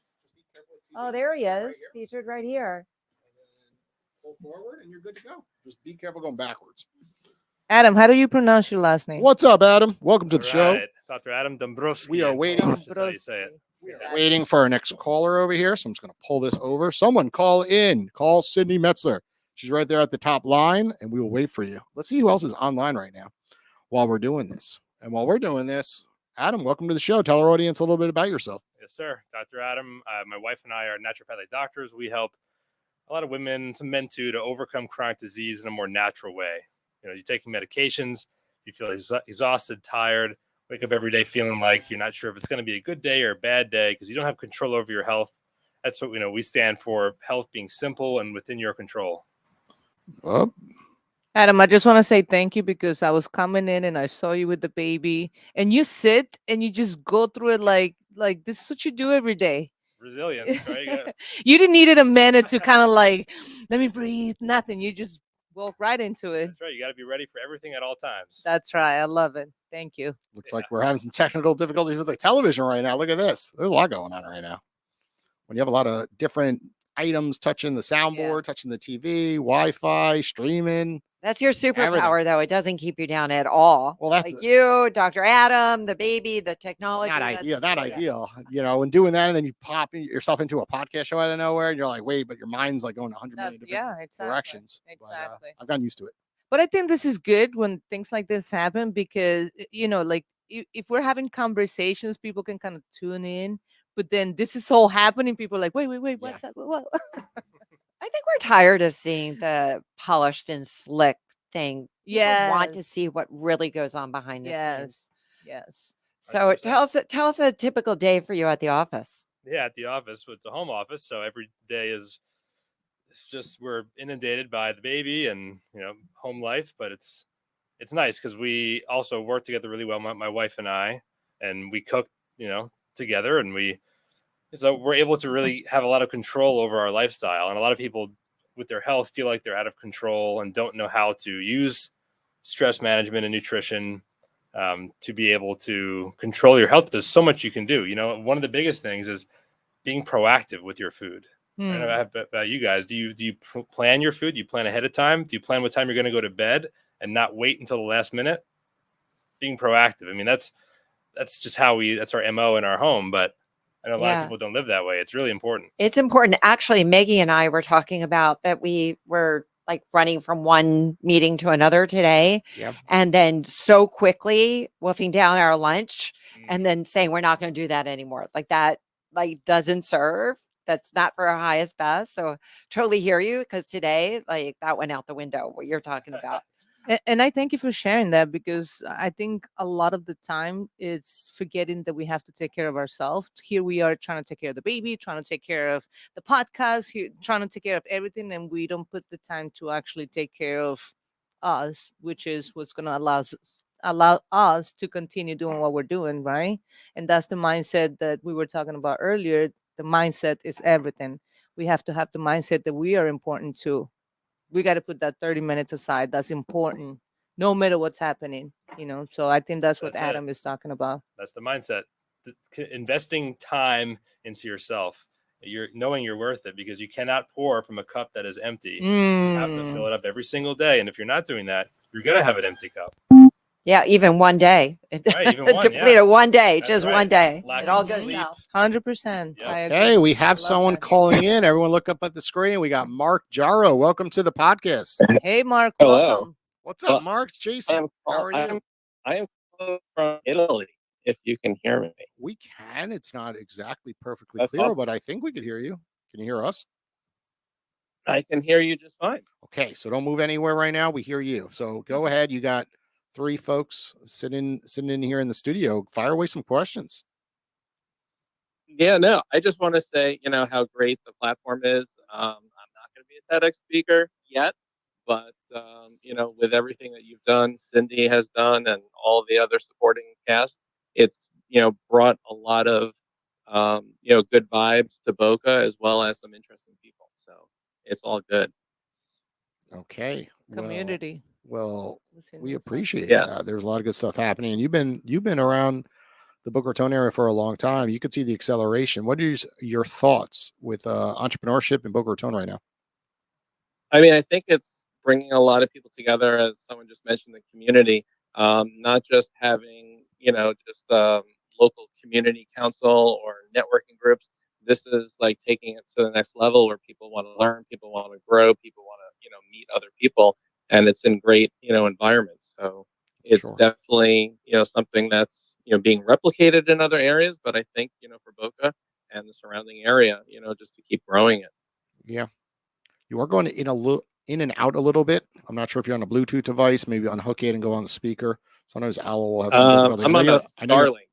Oh, there he is, featured right here. Pull forward and you're good to go. Just be careful going backwards. Adam, how do you pronounce your last name? What's up, Adam? Welcome to the show. Right. Dr. Adam Dombrowski. We are waiting. That's how you say it. Waiting for our next caller over here. So I'm just going to pull this over. Someone call in. Call Sydney Metzler. She's right there at the top line, and we will wait for you. Let's see who else is online right now while we're doing this. And while we're doing this, Adam, welcome to the show. Tell our audience a little bit about yourself. Yes, sir. Dr. Adam, my wife and I are naturopathic doctors. We help a lot of women, some men too, to overcome chronic disease in a more natural way. You know, you're taking medications, you feel exhausted, tired, wake up every day feeling like you're not sure if it's going to be a good day or a bad day because you don't have control over your health. That's what we stand for, health being simple and within your control. Oh, Adam, I just want to say thank you because I was coming in and I saw you with the baby and you sit and you just go through it like this is what you do every day. Resilience, right? You didn't need a minute to kind of like, let me breathe, nothing. You just walk right into it. That's right. You got to be ready for everything at all times. That's right. I love it. Thank you. looks like we're having some technical difficulties with the television right now. Look at this. There's a lot going on right now. When you have a lot of different items touching the soundboard, touching the TV, Wi-Fi, streaming. That's your superpower, though. It doesn't keep you down at all. Well, that's like you, Dr. Adam, the baby, the technology. not that's- ideal. Not ideal. And doing that, and then you pop yourself into a podcast show out of nowhere, and you're like, wait, but your mind's like going 100 million different directions. Exactly. But, I've gotten used to it. But I think this is good when things like this happen because, like if we're having conversations, people can kind of tune in. But then this is all happening. People are like, wait, what's that? What? I think we're tired of seeing the polished and slick thing. People want to Yes. see what really goes on behind the scenes. Yes. So 100%. tell us a typical day for you at the office. Yeah, at the office. It's a home office, so every day it's just we're inundated by the baby and home life. But it's nice because we also work together really well, my wife and I, and we cook together, and so we're able to really have a lot of control over our lifestyle. And a lot of people with their health feel like they're out of control and don't know how to use stress management and nutrition to be able to control your health. There's so much you can do. One of the biggest things is being proactive with your food. I don't know about you guys. Do you plan your food? Do you plan ahead of time? Do you plan what time you're going to go to bed and not wait until the last minute? Being proactive. I mean, that's just that's our MO in our home. But I know a lot of people don't live that way. It's really important. It's important. Actually, Maggie and I were talking about that we were like running from one meeting to another today. Yep. And then so quickly wolfing down our lunch and then saying we're not going to do that anymore. Like that doesn't serve. That's not for our highest best. So totally hear you because today, like that went out the window, what you're talking about. And I thank you for sharing that, because I think a lot of the time it's forgetting that we have to take care of ourselves. Here we are trying to take care of the baby, trying to take care of the podcast, here, trying to take care of everything, and we don't put the time to actually take care of us, which is what's going to allow us to continue doing what we're doing, right? And that's the mindset that we were talking about earlier. The mindset is everything. We have to have the mindset that we are important too. We got to put that 30 minutes aside. That's important, no matter what's happening, So I think that's what That's it. Adam is talking about. That's the mindset. Investing time into yourself. You're knowing you're worth it, because you cannot pour from a cup that is empty. You have to fill it up every single day. And if you're not doing that, you're going to have an empty cup. Yeah, even one day. Right, even one, Deplete yeah. it one day, That's just right. one day. Lack It all of goes sleep. south. 100%. Yep. I agree. Okay, we I have love someone that. calling in. Everyone look up at the screen. We got Mark Jaro. Welcome to the podcast. Hey, Mark, Hello. welcome. What's Well, up, Mark? It's Jason. How are you? I am calling from Italy, if you can hear me. We can. It's not exactly perfectly That's clear, awesome. but I think we could hear you. Can you hear us? I can hear you just fine. Okay, so don't move anywhere right now. We hear you. So go ahead. You got 3 folks sitting in here in the studio. Fire away some questions. Yeah, no, I just want to say, how great the platform is. I'm not going to be a TEDx speaker yet, but, with everything that you've done, Cindy has done, and all the other supporting cast, it's, brought a lot of, good vibes to Boca, as well as some interesting people. So it's all good. Okay. Community. Well, Listen we to stuff. appreciate Yes. that. There's a lot of good stuff happening. And you've been around the Boca Raton area for a long time. You could see the acceleration. What are your thoughts with entrepreneurship in Boca Raton right now? I mean, I think it's bringing a lot of people together, as someone just mentioned, the community, not just having, local community council or networking groups. This is like taking it to the next level, where people want to learn, people want to grow, people want to, meet other people, and it's in great, environments. So it's Sure. definitely, something that's, being replicated in other areas, but I think, for Boca and the surrounding area, just to keep growing it. Yeah. You are going in and out a little bit. I'm not sure if you're on a Bluetooth device, maybe unhook it and go on the speaker. Sometimes Owl will have some difficulty. I'm on a Starlink.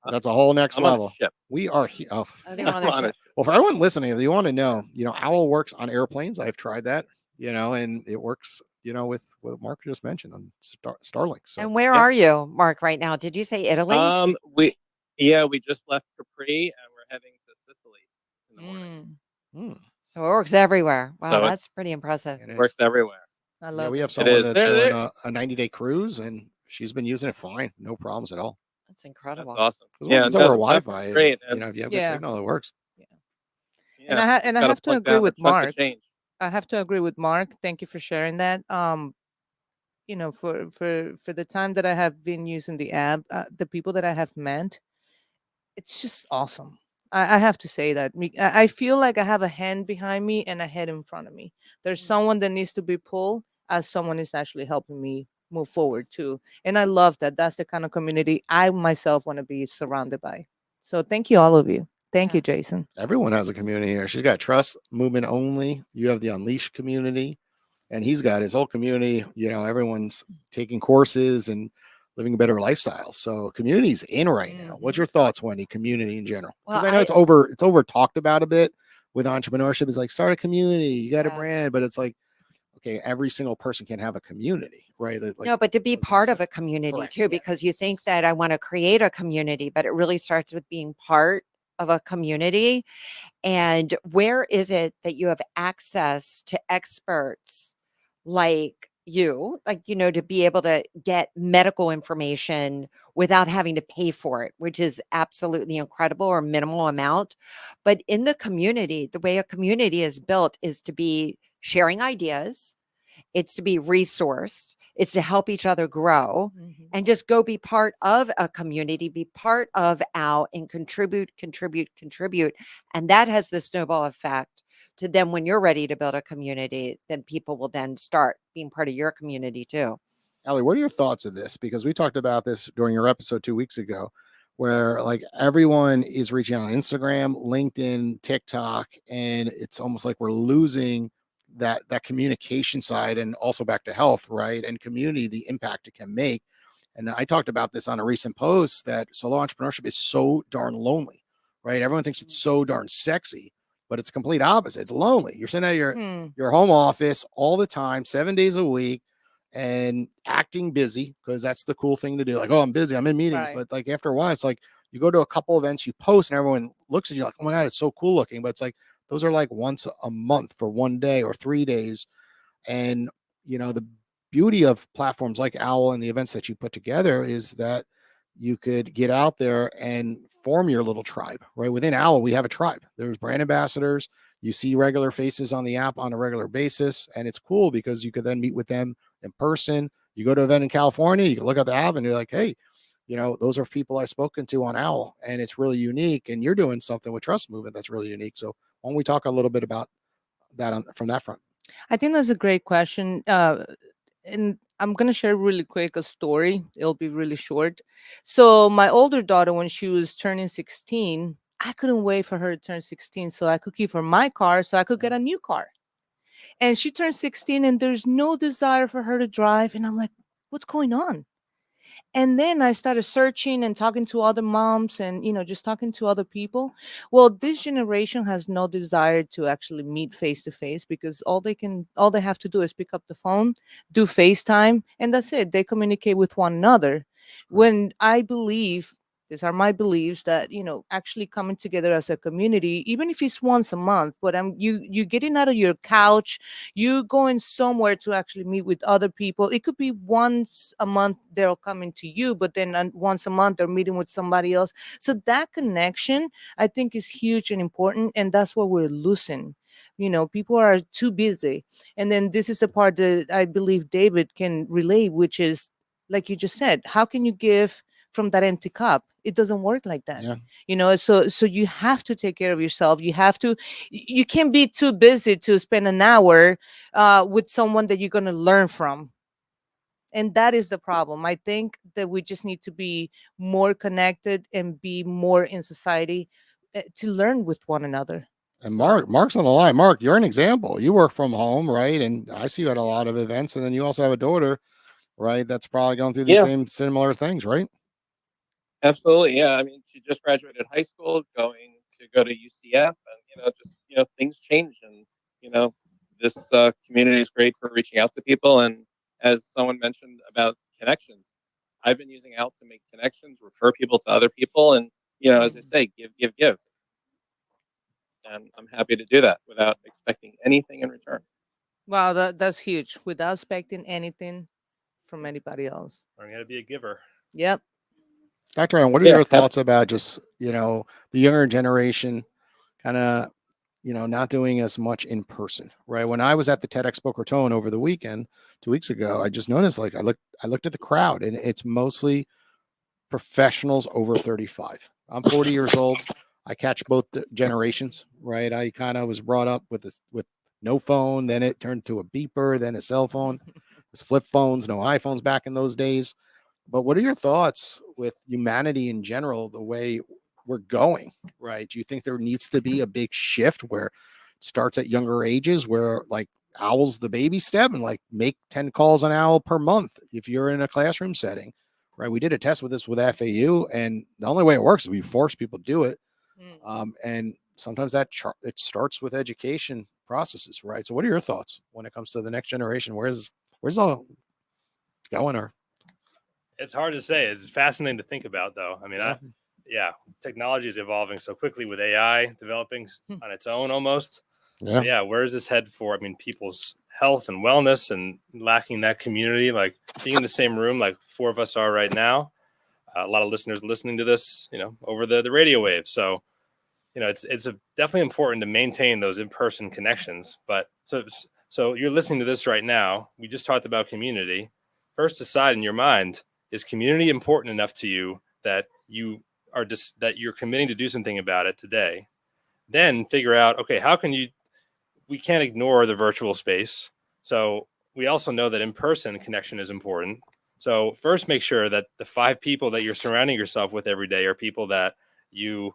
That's a whole next I'm on a level. ship. We are here. Oh. Oh, they're on their I'm on a ship. ship. Well, for everyone listening, if you want to know, Owl works on airplanes. I've tried that, and it works, with what Mark just mentioned on Starlink. So And where Yeah. are you, Mark, right now? Did you say Italy? We just left Capri and we're heading to Sicily in the morning. So it works everywhere. Wow, So that's pretty impressive. it It is. works everywhere. I Yeah, love we it. have It someone is. that's They're- doing a 90-day cruise, and she's been using it fine, no problems at all. That's That's incredible. awesome. Because Yeah, once it's over the platform's Wi-Fi, great. if And you have good Yeah. signal, it works. And I just I gotta have to plug agree down a with chunk of Mark. change. I have to agree with Mark. Thank you for sharing that. For the time that I have been using the app, the people that I have met, it's just awesome. I have to say that. I feel like I have a hand behind me and a head in front of me. There's someone that needs to be pulled, as someone is actually helping me move forward too. And I love that. That's the kind of community I myself want to be surrounded by. So thank you, all of you. Thank Yeah. you, Jason. Everyone has a community here. She's got Trust Movement Only. You have the Unleash community, and he's got his whole community. Everyone's taking courses and living a better lifestyle. So community's in right now. What's your thoughts, Wendy? Community in general, because Well, I know it's over talked about a bit with entrepreneurship. It's like, start a community, you got a Yeah. brand, but it's like, okay, every single person can have a community, right? No, but to be doesn't part of a exist. community Correct, too, because you think yes. that I want to create a community, but it really starts with being part of a community. And where is it that you have access to experts like you, to be able to get medical information without having to pay for it, which is absolutely incredible, or minimal amount. But in the community, the way a community is built is to be sharing ideas, it's to be resourced, it's to help each other grow, and just go be part of a community, be part of our, and contribute. And that has the snowball effect to then, when you're ready to build a community, then people will then start being part of your community too. Allie, what are your thoughts of this? Because we talked about this during your episode 2 weeks ago, where like everyone is reaching out on Instagram, LinkedIn, TikTok, and it's almost like we're losing that communication side, and also back to health, right, and community, the impact it can make. And I talked about this on a recent post, that solo entrepreneurship is so darn lonely, right? Everyone thinks it's so darn sexy, but it's complete opposite. It's lonely. You're sitting at your home office all the time, 7 days a week, and acting busy, because that's the cool thing to do. Like, oh, I'm busy, I'm in meetings. Right. But like after a while, it's like you go to a couple events, you post, and everyone looks at you like, oh my God, it's so cool looking. But it's like those are like once a month for one day or 3 days. And the beauty of platforms like Owl and the events that you put together is that you could get out there and form your little tribe, right? Within Owl, we have a tribe. There's brand ambassadors. You see regular faces on the app on a regular basis. And it's cool because you could then meet with them in person. You go to an event in California, you can look at the app and you're like, hey, those are people I've spoken to on Owl, and it's really unique. And you're doing something with Trust Movement that's really unique. So why don't we talk a little bit about that from that front? I think that's a great question. And I'm going to share really quick a story. It'll be really short. So, my older daughter, when she was turning 16, I couldn't wait for her to turn 16 so I could give her my car so I could get a new car. And she turned 16 and there's no desire for her to drive. And I'm like, what's going on? And then I started searching and talking to other moms and, just talking to other people. Well, this generation has no desire to actually meet face to face because all they have to do is pick up the phone, do FaceTime, and that's it. They communicate with one another. When I believe, these are my beliefs, that actually coming together as a community, even if it's once a month, but you getting out of your couch, you going somewhere to actually meet with other people. It could be once a month they're coming to you, but then once a month they're meeting with somebody else. So that connection, I think, is huge and important, and that's what we're losing. People are too busy. And then this is the part that I believe David can relate, which is, like you just said, how can you give from that empty cup? It doesn't work like that. Yeah. So you have to take care of yourself. You can't be too busy to spend an hour with someone that you're going to learn from. And that is the problem. I think that we just need to be more connected and be more in society to learn with one another. And Mark's on the line. Mark, you're an example. You work from home, right? And I see you at a lot of events, and then you also have a daughter, right? That's probably going through the same similar things, right? Absolutely. Yeah. I mean, she just graduated high school, going to go to UCF, and things change, and this community is great for reaching out to people. And as someone mentioned about connections, I've been using Out to make connections, refer people to other people, and as I say, give, and I'm happy to do that without expecting anything in return. Wow, that's huge. Without expecting anything from anybody else. Learning how to be a giver. Yep. Dr. Aaron, what are your thoughts about just, the younger generation kind of, not doing as much in person, right? When I was at the Tedx Boca Raton over the weekend, 2 weeks ago, I just noticed, like, I looked at the crowd, and it's mostly professionals over 35. I'm 40 years old. I catch both generations, right? I kind of was brought up with no phone, then it turned to a beeper, then a cell phone. It was flip phones, no iPhones back in those days. But what are your thoughts with humanity in general, the way we're going, right? Do you think there needs to be a big shift where it starts at younger ages, where like Owl's the baby step, and like make 10 calls an Owl per month if you're in a classroom setting, right? We did a test with this with FAU, and the only way it works is we force people to do it. And sometimes it starts with education processes, right? So what are your thoughts when it comes to the next generation? Where's all going? Or it's hard to say. It's fascinating to think about, though. I mean, technology is evolving so quickly with AI developing on its own almost. So where does this head for? I mean, people's health and wellness, and lacking that community, like being in the same room, like four of us are right now. A lot of listeners listening to this, over the radio wave. So, it's definitely important to maintain those in-person connections. But so you're listening to this right now. We just talked about community. First, decide in your mind, is community important enough to you that that you're committing to do something about it today? Then figure out, okay, we can't ignore the virtual space. So we also know that in-person connection is important. So first, make sure that the 5 people that you're surrounding yourself with every day are people that you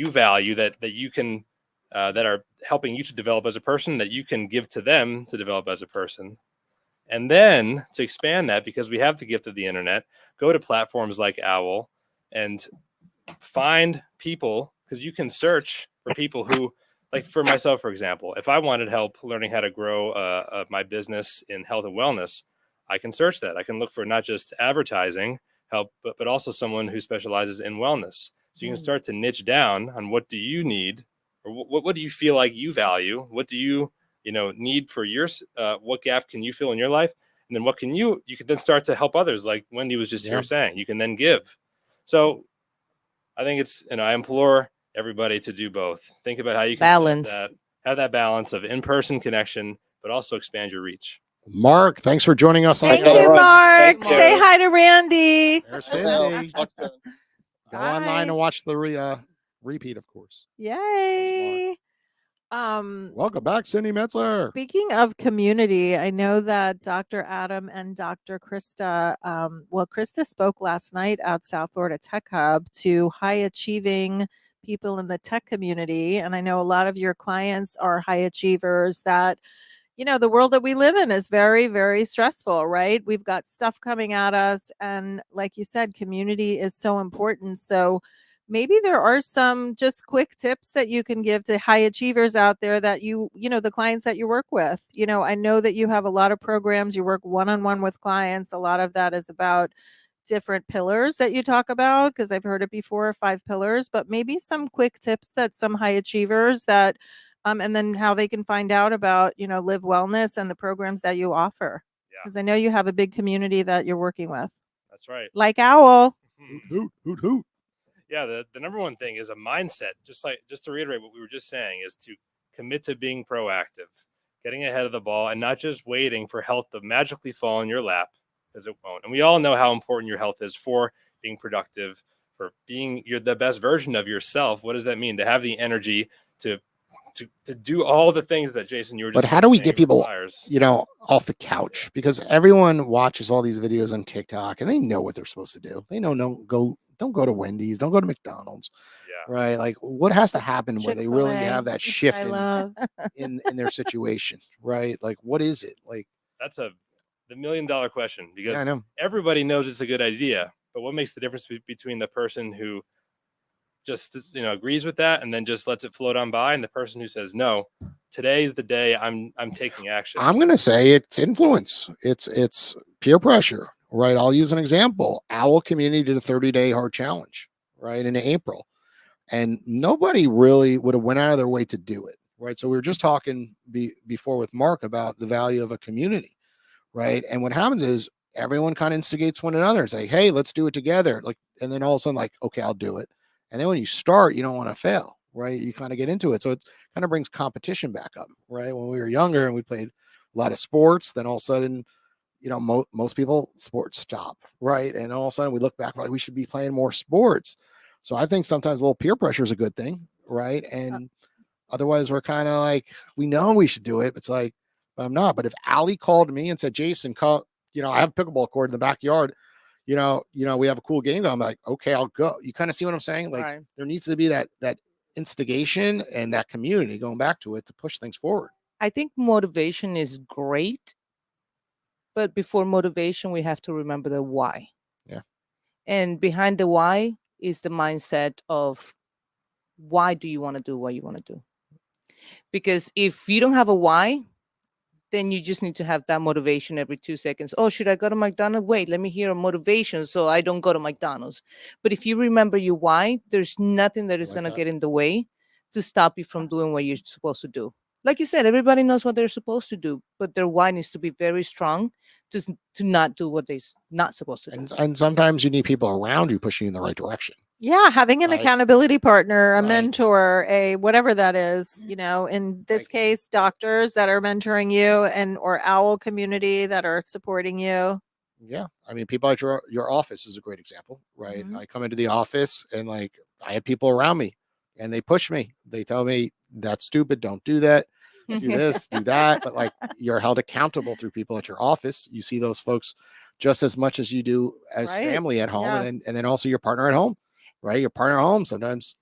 value, that you can that are helping you to develop as a person that you can give to them to develop as a person. And then to expand that, because we have the gift of the internet, go to platforms like Owl and find people, because you can search for people who, like for myself, for example, if I wanted help learning how to grow my business in health and wellness, I can search that. I can look for not just advertising help, but also someone who specializes in wellness. So you can start to niche down on what do you need, or what do you feel like you value? What do you need for your what gap can you fill in your life? And then what can you can then start to help others, like Wendy was just here saying. You can then give. So I think it's, I implore everybody to do both. Think about how you can Balance. have that balance of in-person connection, but also expand your reach. Mark, thanks for joining us. Thank on you, All right. Mark. Thank you. Say hi to Randy. There's I will. Cindy. Talk soon. Go online Bye. and watch the repeat, of course. Yay. Welcome back, Cindy Metzler. Speaking of community, I know that Dr. Adam and Dr. Krista, Krista spoke last night at South Florida Tech Hub to high achieving people in the tech community. And I know a lot of your clients are high achievers that, the world that we live in is very, very stressful, right? We've got stuff coming at us. And like you said, community is so important. So maybe there are some just quick tips that you can give to high achievers out there that the clients that you work with. I know that you have a lot of programs, you work one-on-one with clients. A lot of that is about different pillars that you talk about, because I've heard it before, 5 pillars, but maybe some quick tips that some high achievers that and then how they can find out about, Live Wellness and the programs that you offer. Yeah, Because I know you have a big community that you're working with. that's right. Like Owl. Hoot, hoot, hoot. Yeah, the number one thing is a mindset. Just to reiterate what we were just saying, is to commit to being proactive, getting ahead of the ball, and not just waiting for health to magically fall in your lap, because it won't. And we all know how important your health is for being productive, for being the best version of yourself. What does that mean? To have the energy to do all the things that Jason, you were just. But how do we get people, requires. off the couch? Because everyone watches all these videos on TikTok and they know what they're supposed to do. They know don't go to Wendy's, don't go to McDonald's. Yeah. Right? Like, what has to happen where they really Chick-fil-A, have that which shift I love. in their situation? Right? Like, what is it? Like, That's the $1 million question, because yeah, I know. everybody knows it's a good idea, but what makes the difference between the person who just agrees with that and then just lets it float on by, and the person who says, no, today's the day I'm taking action? I'm gonna say it's influence. It's peer pressure, right? I'll use an example. Owl Community did a 30-day hard challenge, right, in April, and nobody really would have went out of their way to do it, right? So we were just talking before with Mark about the value of a community, right? And what happens is everyone kind of instigates one another and say, hey, let's do it together. Like, and then all of a sudden, like, okay, I'll do it. And then when you start, you don't want to fail, right? You kind of get into it. So it kind of brings competition back up, right? When we were younger and we played a lot of sports, then all of a sudden, most people sports stop, right? And all of a sudden we look back, like, we should be playing more sports. So I think sometimes a little peer pressure is a good thing, right? And otherwise we're kind of like, we know we should do it. It's like, but I'm not. But if Allie called me and said, Jason, I have a pickleball court in the backyard, we have a cool game going, I'm like, okay, I'll go. You kind of see what I'm saying? Like, Right. there needs to be that instigation and that community, going back to it, to push things forward. I think motivation is great, but before motivation, we have to remember the why. Yeah. And behind the why is the mindset of why do you want to do what you want to do? Because if you don't have a why, then you just need to have that motivation every 2 seconds. Oh, should I go to McDonald's? Wait, let me hear a motivation so I don't go to McDonald's. But if you remember your why, there's nothing that is going to get in the way to stop you from doing what you're supposed to do. Like you said, everybody knows what they're supposed to do, but their why needs to be very strong to not do what they're not supposed to do. And sometimes you need people around you pushing you in the right direction. Yeah, having an Right. accountability partner, a Right. mentor, a whatever that is, in this Like- case, doctors that are mentoring you or Owl community that are supporting you. Yeah. I mean, people at your office is a great example, right? Mhm. I come into the office and, like, I have people around me and they push me. They tell me, that's stupid. Don't do that. Do this, do that. But, like, you're held accountable through people at your office. You see those folks just as much as you do as Right. family at home. Yes. And then also your partner at home, right? Your partner at home sometimes,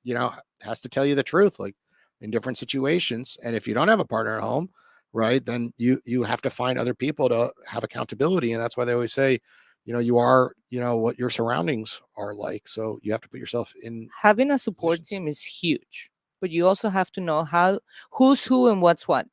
has to tell you the truth. Like, in different situations. And if you don't have a partner at home, right, then you have to find other people to have accountability. And that's why they always say, you are, what your surroundings are like. So you have to put yourself in Having a support positions. team is huge, but you also have to know who's who and what's what.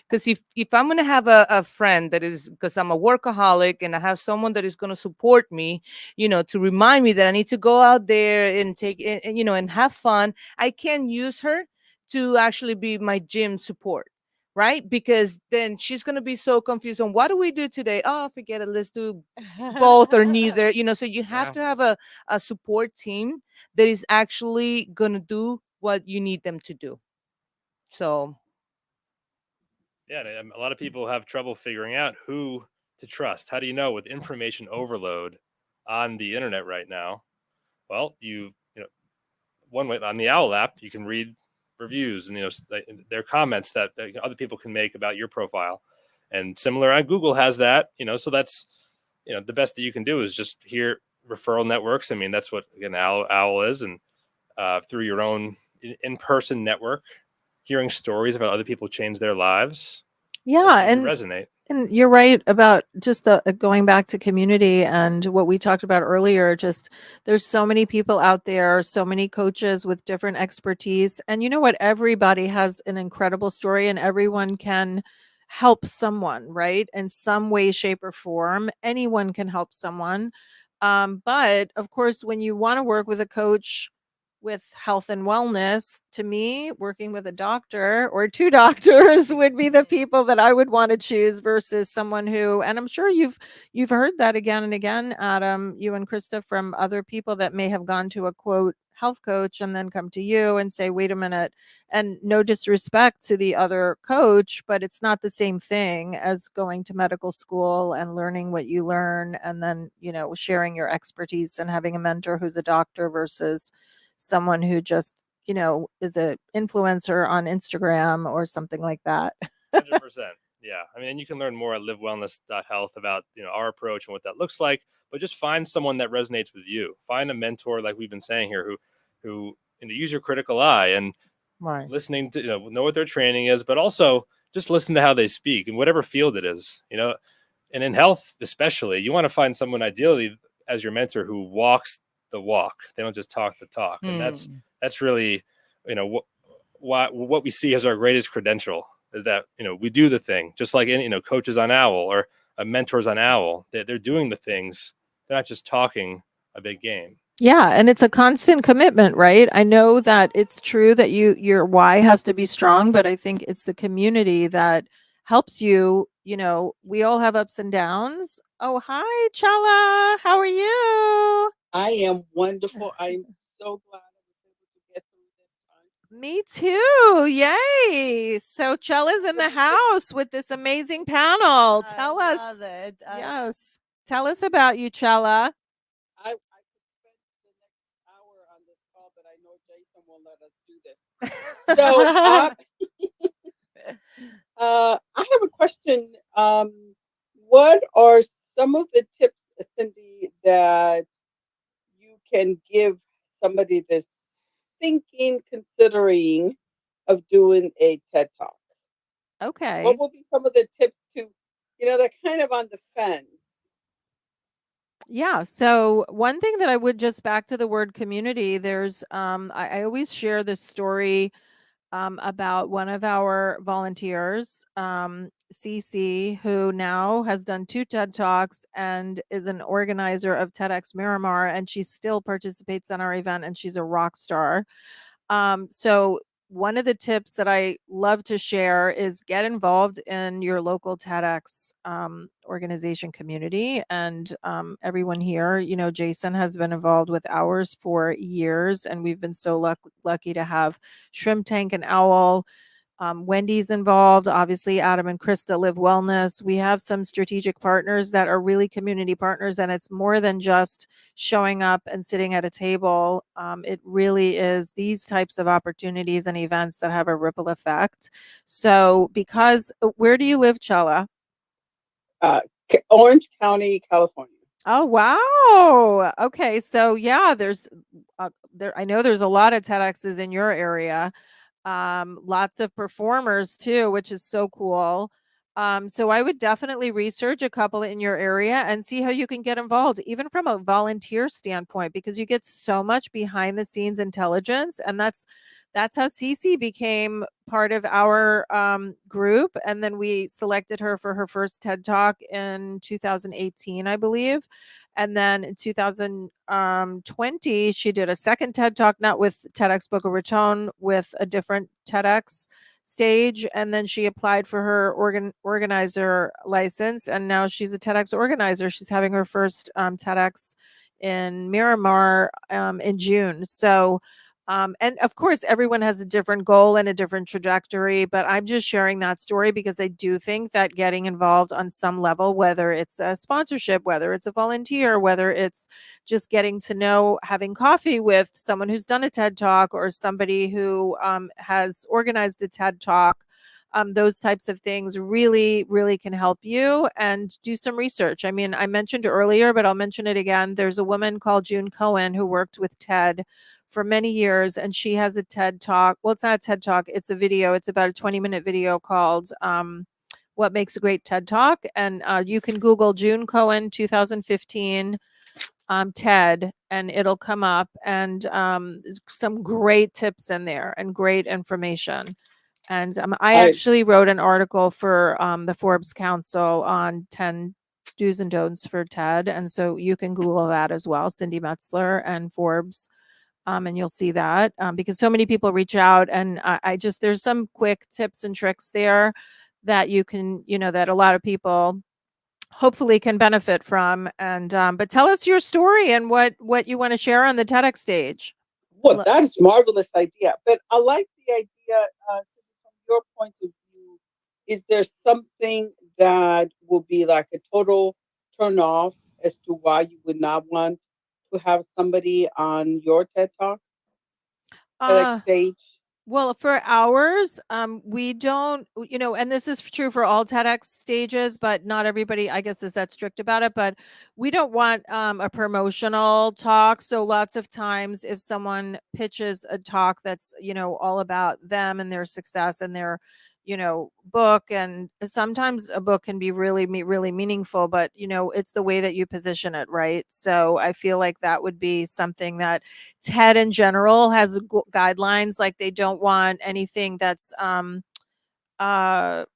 Because if I'm going to have a friend that is, because I'm a workaholic and I have someone that is going to support me, to remind me that I need to go out there and take and have fun, I can use her to actually be my gym support, right? Because then she's going to be so confused on what do we do today. Oh, forget it, let's do both or neither. So you have Yeah. to have a support team that is actually going to do what you need them to do. So Yeah, and a lot of people have trouble figuring out who to trust. How do you know with information overload on the internet right now? Well, you know one way on the Owl app, you can read reviews and their comments that other people can make about your profile, and similar on Google has that. So that's the best that you can do is just hear referral networks. I mean, that's what again Owl is, and through your own in-person network, hearing stories about other people change their lives. Yeah, You and resonate. you're right about just the going back to community and what we talked about earlier. Just there's so many people out there, so many coaches with different expertise. And you know what? Everybody has an incredible story and everyone can help someone, right? In some way, shape, or form. Anyone can help someone. But of course, when you want to work with a coach with health and wellness, to me, working with a doctor or two doctors would be the people that I would want to choose versus someone who, and I'm sure you've heard that again and again, Adam, you and Krista, from other people that may have gone to a quote health coach and then come to you and say, wait a minute, and no disrespect to the other coach, but it's not the same thing as going to medical school and learning what you learn and then, sharing your expertise and having a mentor who's a doctor versus someone who just, is a influencer on Instagram or something like that. 100%. Yeah. I mean, and you can learn more at livewellness.health about, our approach and what that looks like, but just find someone that resonates with you. Find a mentor, like we've been saying here, who use your critical eye and right. listening to, know what their training is, but also just listen to how they speak in whatever field it is, and in health, especially, you want to find someone ideally as your mentor who walks the walk. They don't just talk the talk. And that's really, what we see as our greatest credential is that, we do the thing just like any, coaches on Owl or mentors on Owl. They're doing the things. They're not just talking a big game. Yeah, and it's a constant commitment, right? I know that it's true that your why has to be strong, but I think it's the community that helps you. We all have ups and downs. Oh, hi, Chala. How are you? I am wonderful. I'm so glad I was able to get through this time. Me too. Yay. So Chella's in the house with this amazing panel. Tell us. love it. Yes. Tell us about you, Chella. I could spend the next hour on this call, but I know Jason won't let us do this. So I have a question. What are some of the tips, Cindy, that you can give somebody that's thinking, considering of doing a TED Talk? Okay. What will be some of the tips to, they're kind of on the fence. Yeah. So one thing that I would just back to the word community, there's I always share this story about one of our volunteers, CC, who now has done 2 TED Talks and is an organizer of TEDx Miramar, and she still participates in our event, and she's a rock star. So one of the tips that I love to share is get involved in your local TEDx organization community. And everyone here, Jason has been involved with ours for years, and we've been so lucky to have Shrimp Tank and Owl. Wendy's involved, obviously, Adam and Krista Live Wellness. We have some strategic partners that are really community partners, and it's more than just showing up and sitting at a table. It really is these types of opportunities and events that have a ripple effect. So, because where do you live, Chella? Orange County, California. Oh, wow. Okay. So, yeah, there's there. I know there's a lot of TEDx's in your area. lots of performers too, which is so cool. So I would definitely research a couple in your area and see how you can get involved, even from a volunteer standpoint, because you get so much behind the scenes intelligence, and that's how Cece became part of our group. And then we selected her for her first TED Talk in 2018, I believe. And then in 2020, she did a second TED Talk, not with TEDx Boca Raton, with a different TEDx stage. And then she applied for her organizer license. And now she's a TEDx organizer. She's having her first TEDx in Miramar in June. So, and of course, everyone has a different goal and a different trajectory, but I'm just sharing that story because I do think that getting involved on some level, whether it's a sponsorship, whether it's a volunteer, whether it's just getting to know, having coffee with someone who's done a TED Talk or somebody who has organized a TED Talk, those types of things really, really can help you, and do some research. I mean, I mentioned earlier, but I'll mention it again. There's a woman called June Cohen who worked with TED for many years, and she has a TED Talk. Well, it's not a TED Talk, it's a video. It's about a 20-minute video called What Makes a Great TED Talk. And you can Google June Cohen 2015 TED, and it'll come up. And there's some great tips in there and great information. And I actually wrote an article for the Forbes Council on 10 do's and don'ts for TED. And so you can Google that as well, Cindy Metzler and Forbes. And you'll see that because so many people reach out, and I just, there's some quick tips and tricks there that you can, that a lot of people hopefully can benefit from. And but tell us your story and what you want to share on the TEDx stage. Well, that is marvelous idea. But I like the idea from your point of view. Is there something that will be like a total turn off as to why you would not want to have somebody on your TED Talk, TEDx stage? Well, for ours, we don't, and this is true for all TEDx stages, but not everybody, I guess, is that strict about it. But we don't want a promotional talk. So lots of times, if someone pitches a talk that's, all about them and their success and their, book, and sometimes a book can be really, really meaningful, but, it's the way that you position it, right? So I feel like that would be something that TED in general has guidelines, like they don't want anything that's bad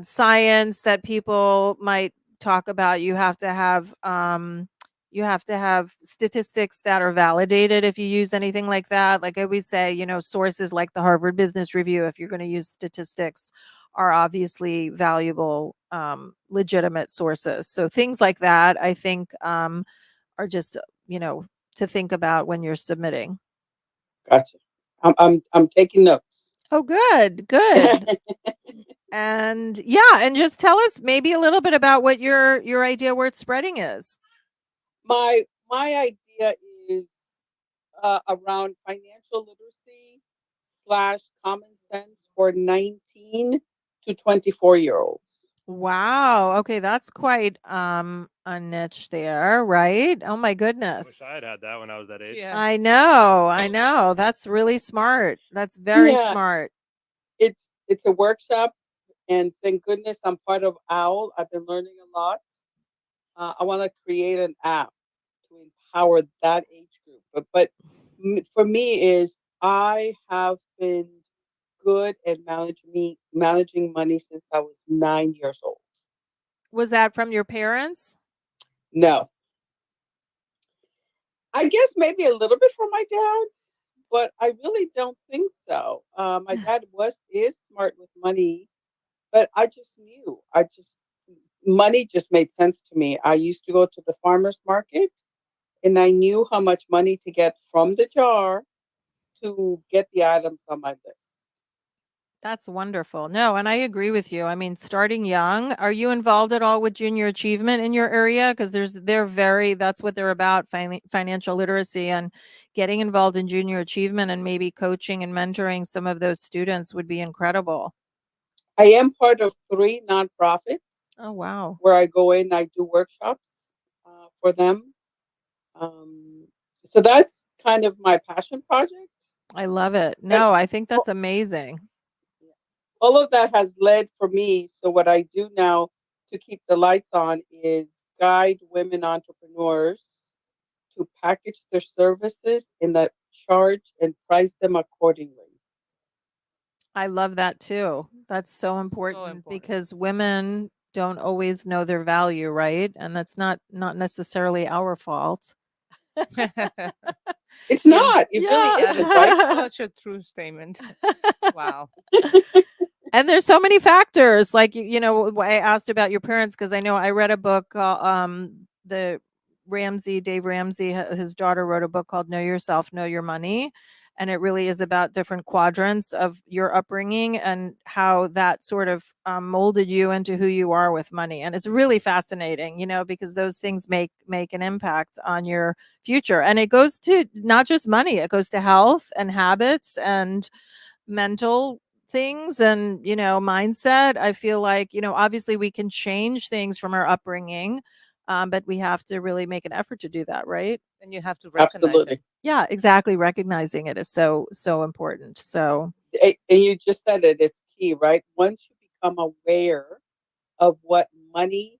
science that people might talk about. You have to have statistics that are validated if you use anything like that. Like I always say, sources like the Harvard Business Review, if you're going to use statistics, are obviously valuable, legitimate sources. So things like that, I think, are just, to think about when you're submitting. Gotcha. I'm taking notes. Oh, good, good. And yeah, and just tell us maybe a little bit about what your idea word spreading is. My idea is around financial literacy / common sense for 19 to 24-year-olds. Wow. Okay, that's quite a niche there, right? Oh my I goodness. wish I had that when I was that age. Yeah. I know. That's really smart. That's very Yeah. smart. It's a workshop, and thank goodness I'm part of OWL. I've been learning a lot. I want to create an app to empower that age group. But for me is I have been good at managing money since I was 9 years old. Was that from your parents? No, I guess maybe a little bit from my dad, but I really don't think so. My dad is smart with money, but I just knew. Money just made sense to me. I used to go to the farmers market, and I knew how much money to get from the jar to get the items on my list. That's wonderful. No, and I agree with you. I mean, starting young. Are you involved at all with junior achievement in your area? Because that's what they're about, financial literacy, and getting involved in junior achievement and maybe coaching and mentoring some of those students would be incredible. I am part of 3 nonprofits Oh, wow. where I go in, I do workshops for them. So that's kind of my passion project. I love it. And No, I think all, that's amazing. all of that has led for me. So what I do now to keep the lights on is guide women entrepreneurs to package their services and that charge and price them accordingly. I love that too. That's so important important. because women don't always know their value, right? And that's not necessarily our fault. It's Yeah. not. It really Yeah. isn't, right? Such a true statement. Wow. And there's so many factors like I asked about your parents because I know I read a book the Dave Ramsey, his daughter wrote a book called Know Yourself, Know Your Money, and it really is about different quadrants of your upbringing and how that sort of molded you into who you are with money. And it's really fascinating, because those things make an impact on your future, and it goes to not just money, it goes to health and habits and mental things and mindset. I feel like obviously we can change things from our upbringing, but we have to really make an effort to do that, right? And you have to recognize Absolutely. it. Yeah, exactly. Recognizing it is so important. So And you just said it, it's key, right? Once you become aware of what money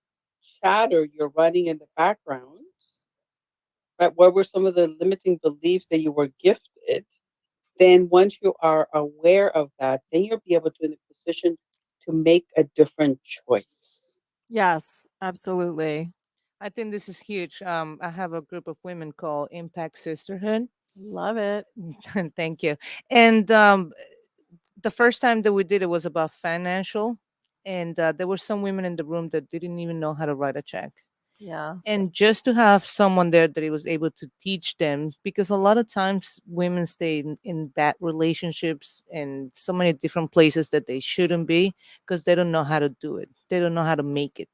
chatter you're running in the background, right? What were some of the limiting beliefs that you were gifted? Then once you are aware of that, then you'll be able to in a position to make a different choice. yes, absolutely. I think this is huge. I have a group of women called Impact Sisterhood. Love it. Thank you. And the first time that we did it was about financial, and there were some women in the room that didn't even know how to write a check. Yeah. And just to have someone there that he was able to teach them, because a lot of times women stay in bad relationships and so many different places that they shouldn't be because they don't know how to do it, they don't know how to make it.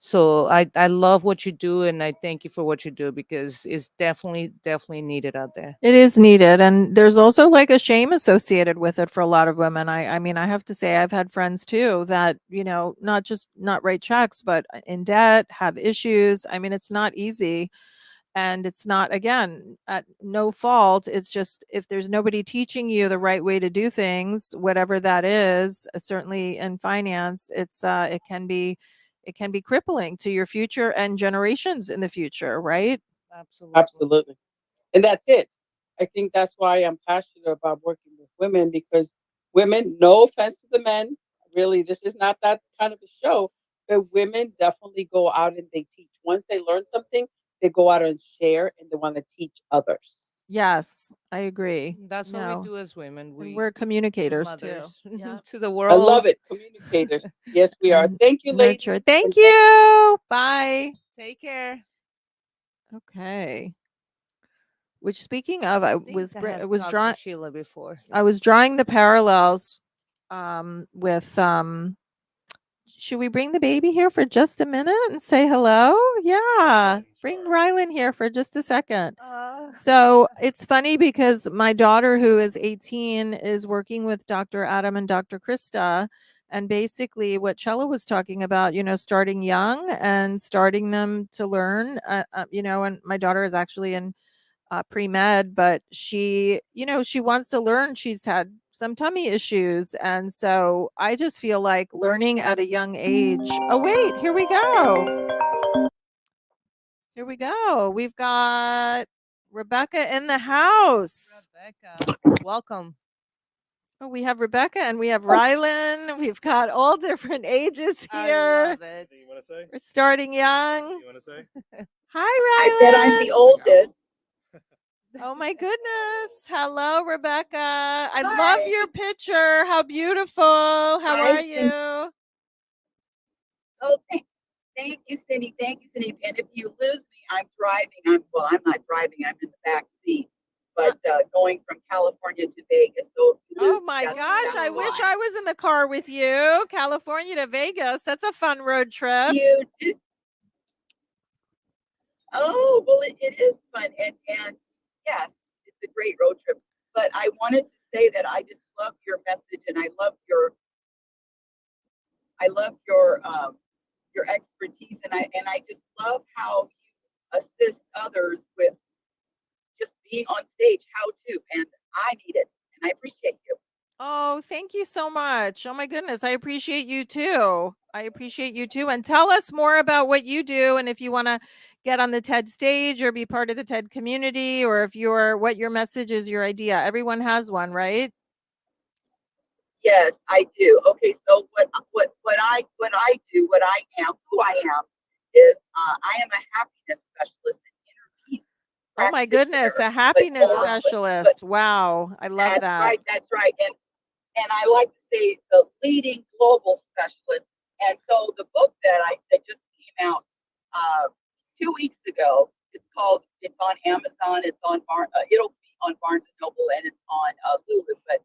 So I love what you do, and I thank you for what you do because it's definitely needed out there. It is needed, and there's also like a shame associated with it for a lot of women. I mean, I have to say I've had friends too that, not just not write checks, but in debt, have issues. I mean, it's not easy, and it's not, again, at no fault. It's just if there's nobody teaching you the right way to do things, whatever that is, certainly in finance, it can be crippling to your future and generations in the future, right? Absolutely. Absolutely. And that's it. I think that's why I'm passionate about working with women because women, no offense to the men, really, this is not that kind of a show, but women definitely go out and they teach. Once they learn something, they go out and share and they want to teach others. Yes, I agree. That's what we No, do as women. and We we're communicators too. mothers Yeah. to the I world. love it. Communicators. Yes, we are. And Thank you, ladies. nurture. And Thank you. Bye. Take care. Okay. Which, speaking of, I think was I br- have I was talked to drawing Sheila before. I was drawing the parallels with should we bring the baby here for just a minute and say hello? Yeah. Bring Rylan here for just a second. So it's funny because my daughter, who is 18, is working with Dr. Adam and Dr. Krista. And basically, what Chella was talking about, starting young and starting them to learn, and my daughter is actually in pre-med, but she wants to learn. She's had some tummy issues, and so I just feel like learning at a young age. Oh wait, here we go, we've got Rebecca in the house. Rebecca, welcome. Oh, we have Rebecca and we have Rylan. We've got all different ages here. I love it. Anything you want to say? We're starting young. You want to say? Hi, I bet I'm Rylan. the oldest. Oh my goodness. Hello, Rebecca. I love Hi. your picture. How beautiful. How are I think, you? oh, thank you, Cindy. Thank you, Cindy. And if you lose me, I'm driving. I'm not driving. I'm in the back seat, but going from California to Vegas. So if you Oh lose me, my that's gosh. I wish why. I was in the car with you. California to Vegas. That's a fun road trip. You did. Oh, well, it is fun. And yes, it's a great road trip. But I wanted to say that I just love your message and I love your expertise and I just love how you assist others with just being on stage, how to. And I need it, and I appreciate you. Oh, thank you so much. Oh my goodness, I appreciate you too. I appreciate you too. And tell us more about what you do, and if you want to get on the TED stage or be part of the TED community, or if you're what your message is, your idea. Everyone has one, right? Yes, I do. Okay, so what I do, what I am, who I am, is I am a happiness specialist and inner peace Oh my goodness, practitioner. a But happiness more, but specialist. Wow, I love that's that. right, that's right. And I like to say the leading global specialist. And so the book that just came out uh, 2 weeks ago, it's on Amazon, it'll be on Barnes and Noble, and it's on Lulu, but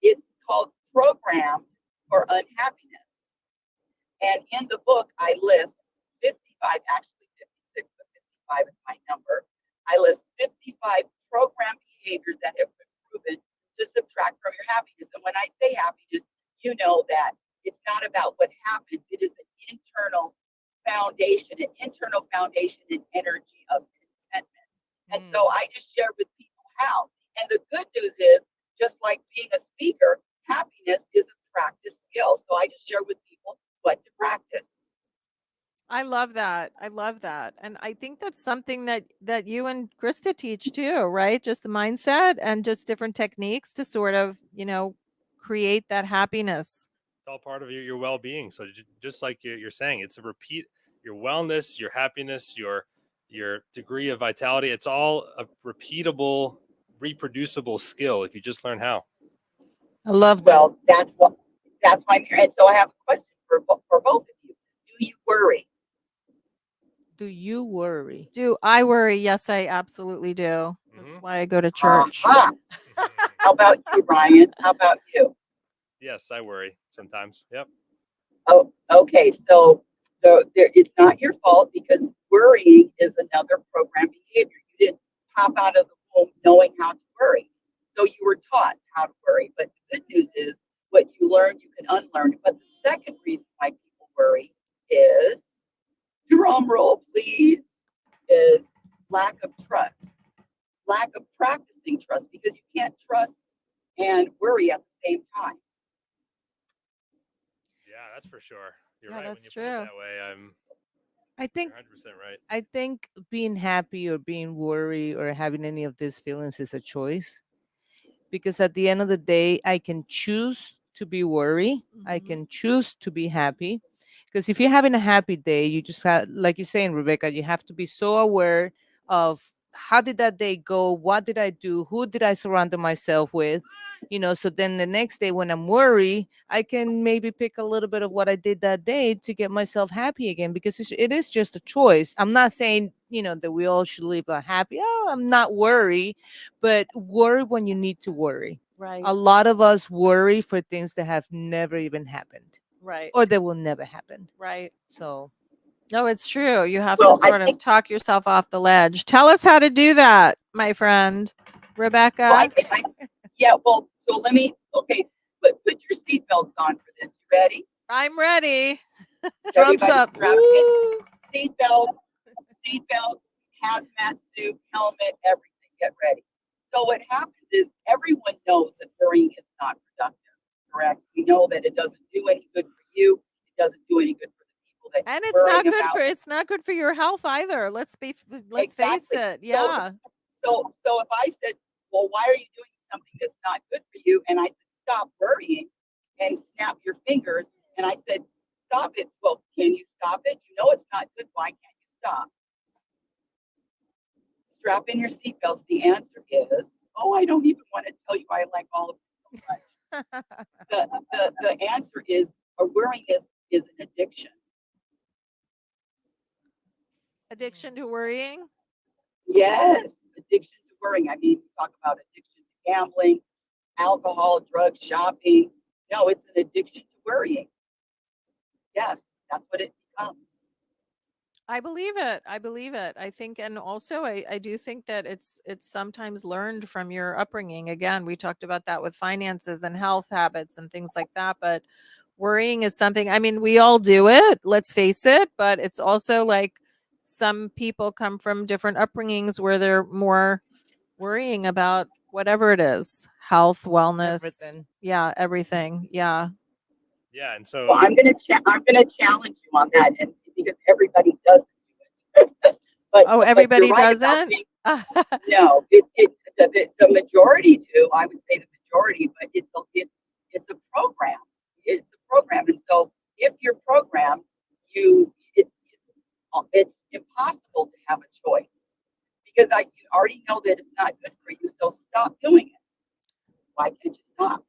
it's called Programmed for Unhappiness. And in the book, I list 55, actually 56, but 55 is my number. I list 55 program behaviors that have been proven to subtract from your happiness. And when I say happiness, you know that it's not about what happens, it is an internal foundation and energy of contentment. And so I just share with people how. And the good news is, just like being a speaker, happiness is a practice skill. So I just share with people what to practice. I love that. I love that. And I think that's something that you and Krista teach too, right? Just the mindset and just different techniques to sort of, create that happiness. It's all part of your well-being. So just like you're saying, it's a repeat. Your wellness, your happiness, your degree of vitality. It's all a repeatable, reproducible skill if you just learn how. I love that. Well, that's why I'm here. And so I have a question for both of you. Do you worry? Do you worry? Do I worry? Yes, I absolutely do. That's Mhm. why I go to church. How about you, Ryan? How about you? Yes, I worry sometimes. Yep. Oh, okay. So it's not your fault, because worrying is another program behavior. You didn't pop out of the womb knowing how to worry. So you were taught how to worry. But the good news is, what you learn, you can unlearn. But the second reason why people worry is, drum roll, please, is lack of trust, lack of practicing trust, because you can't trust and worry at the same time. Yeah, that's for sure. You're Yeah, right. When that's you put it true. that way, I think you're 100% right. I think being happy or being worried or having any of these feelings is a choice, because at the end of the day, I can choose to be worried. I Mhm. can choose to be happy. Because if you're having a happy day, you just have, like you're saying, Rebecca, you have to be so aware of how did that day go? What did I do? Who did I surround myself with? So then the next day when I'm worried, I can maybe pick a little bit of what I did that day to get myself happy again, because it is just a choice. I'm not saying, that we all should live a happy, oh, I'm not worried, but worry when you need to worry. Right. A lot of us worry for things that have never even happened Right. or that will never happen. Right. So No, it's true. You have to Well, I sort of think, talk yourself off the ledge. Tell us how to do that, my friend. well, Rebecca. yeah, well, so okay, put your seatbelts on for this. You ready? I'm ready. drums Everybody up. strap in. Woo! Seatbelts, hazmat suit, helmet, everything. Get ready. So what happens is, everyone knows that worrying is not productive, correct? We know that it doesn't do any good for you. It doesn't do any good for the people that And you're worrying about. it's not good for your health either. Let's face Exactly. it. So, Yeah. so if I said, well, why are you doing something that's not good for you? And I said, stop worrying, and snap your fingers. And I said, stop it. Well, can you stop it? You know it's not good. Why can't you stop? Strap in your seatbelts. The answer is, oh, I don't even want to tell you I like all of this so much. The answer is, worrying is an addiction. Addiction to worrying. Yes, addiction to worrying. I mean, we talk about addiction to gambling, alcohol, drugs, shopping. No, it's an addiction to worrying. Yes, that's what it becomes. I believe it. I believe it. I think, and also I do think that it's sometimes learned from your upbringing. Again, we talked about that with finances and health habits and things like that. But worrying is something, I mean, we all do it, let's face it, but it's also like some people come from different upbringings where they're more worrying about whatever it is, health, wellness, Everything. yeah, everything. Yeah. Yeah, and Well, so I'm gonna challenge you on that, and because everybody doesn't do it. Oh, But you're everybody right about doesn't? being no. The majority do. I would say the majority, but it's a program. It's a program, and so if you're programmed, it's impossible to have a choice because you already know that it's not good for you. So stop doing it. Why can't you stop?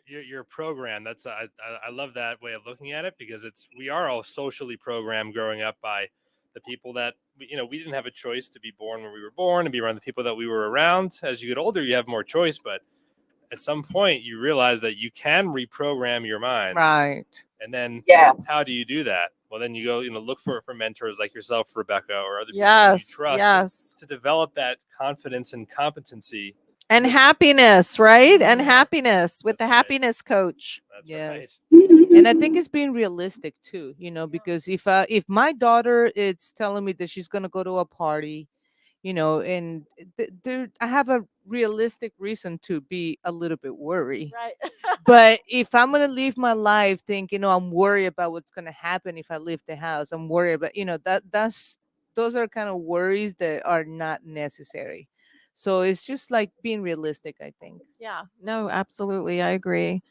your program. That's I love that way of looking at it because we are all socially programmed growing up by the people that we didn't have a choice to be born when we were born and be around the people that we were around. As you get older, you have more choice, but at some point you realize that you can reprogram your mind. Right. And then Yeah. how do you do that? Well, then you go, look for mentors like yourself, Rebecca, or other people who you Yes. trust Yes. to develop that confidence and competency. And happiness, right? And Mhm. happiness with That's the right. happiness coach. That's Yes. right. And I think it's being realistic too, because if my daughter is telling me that she's gonna go to a party, and I have a realistic reason to be a little bit worried. Right. But if I'm gonna live my life thinking, I'm worried about what's gonna happen if I leave the house, I'm worried about, those are kind of worries that are not necessary. So it's just like being realistic, I think. Yeah. No, absolutely. I agree.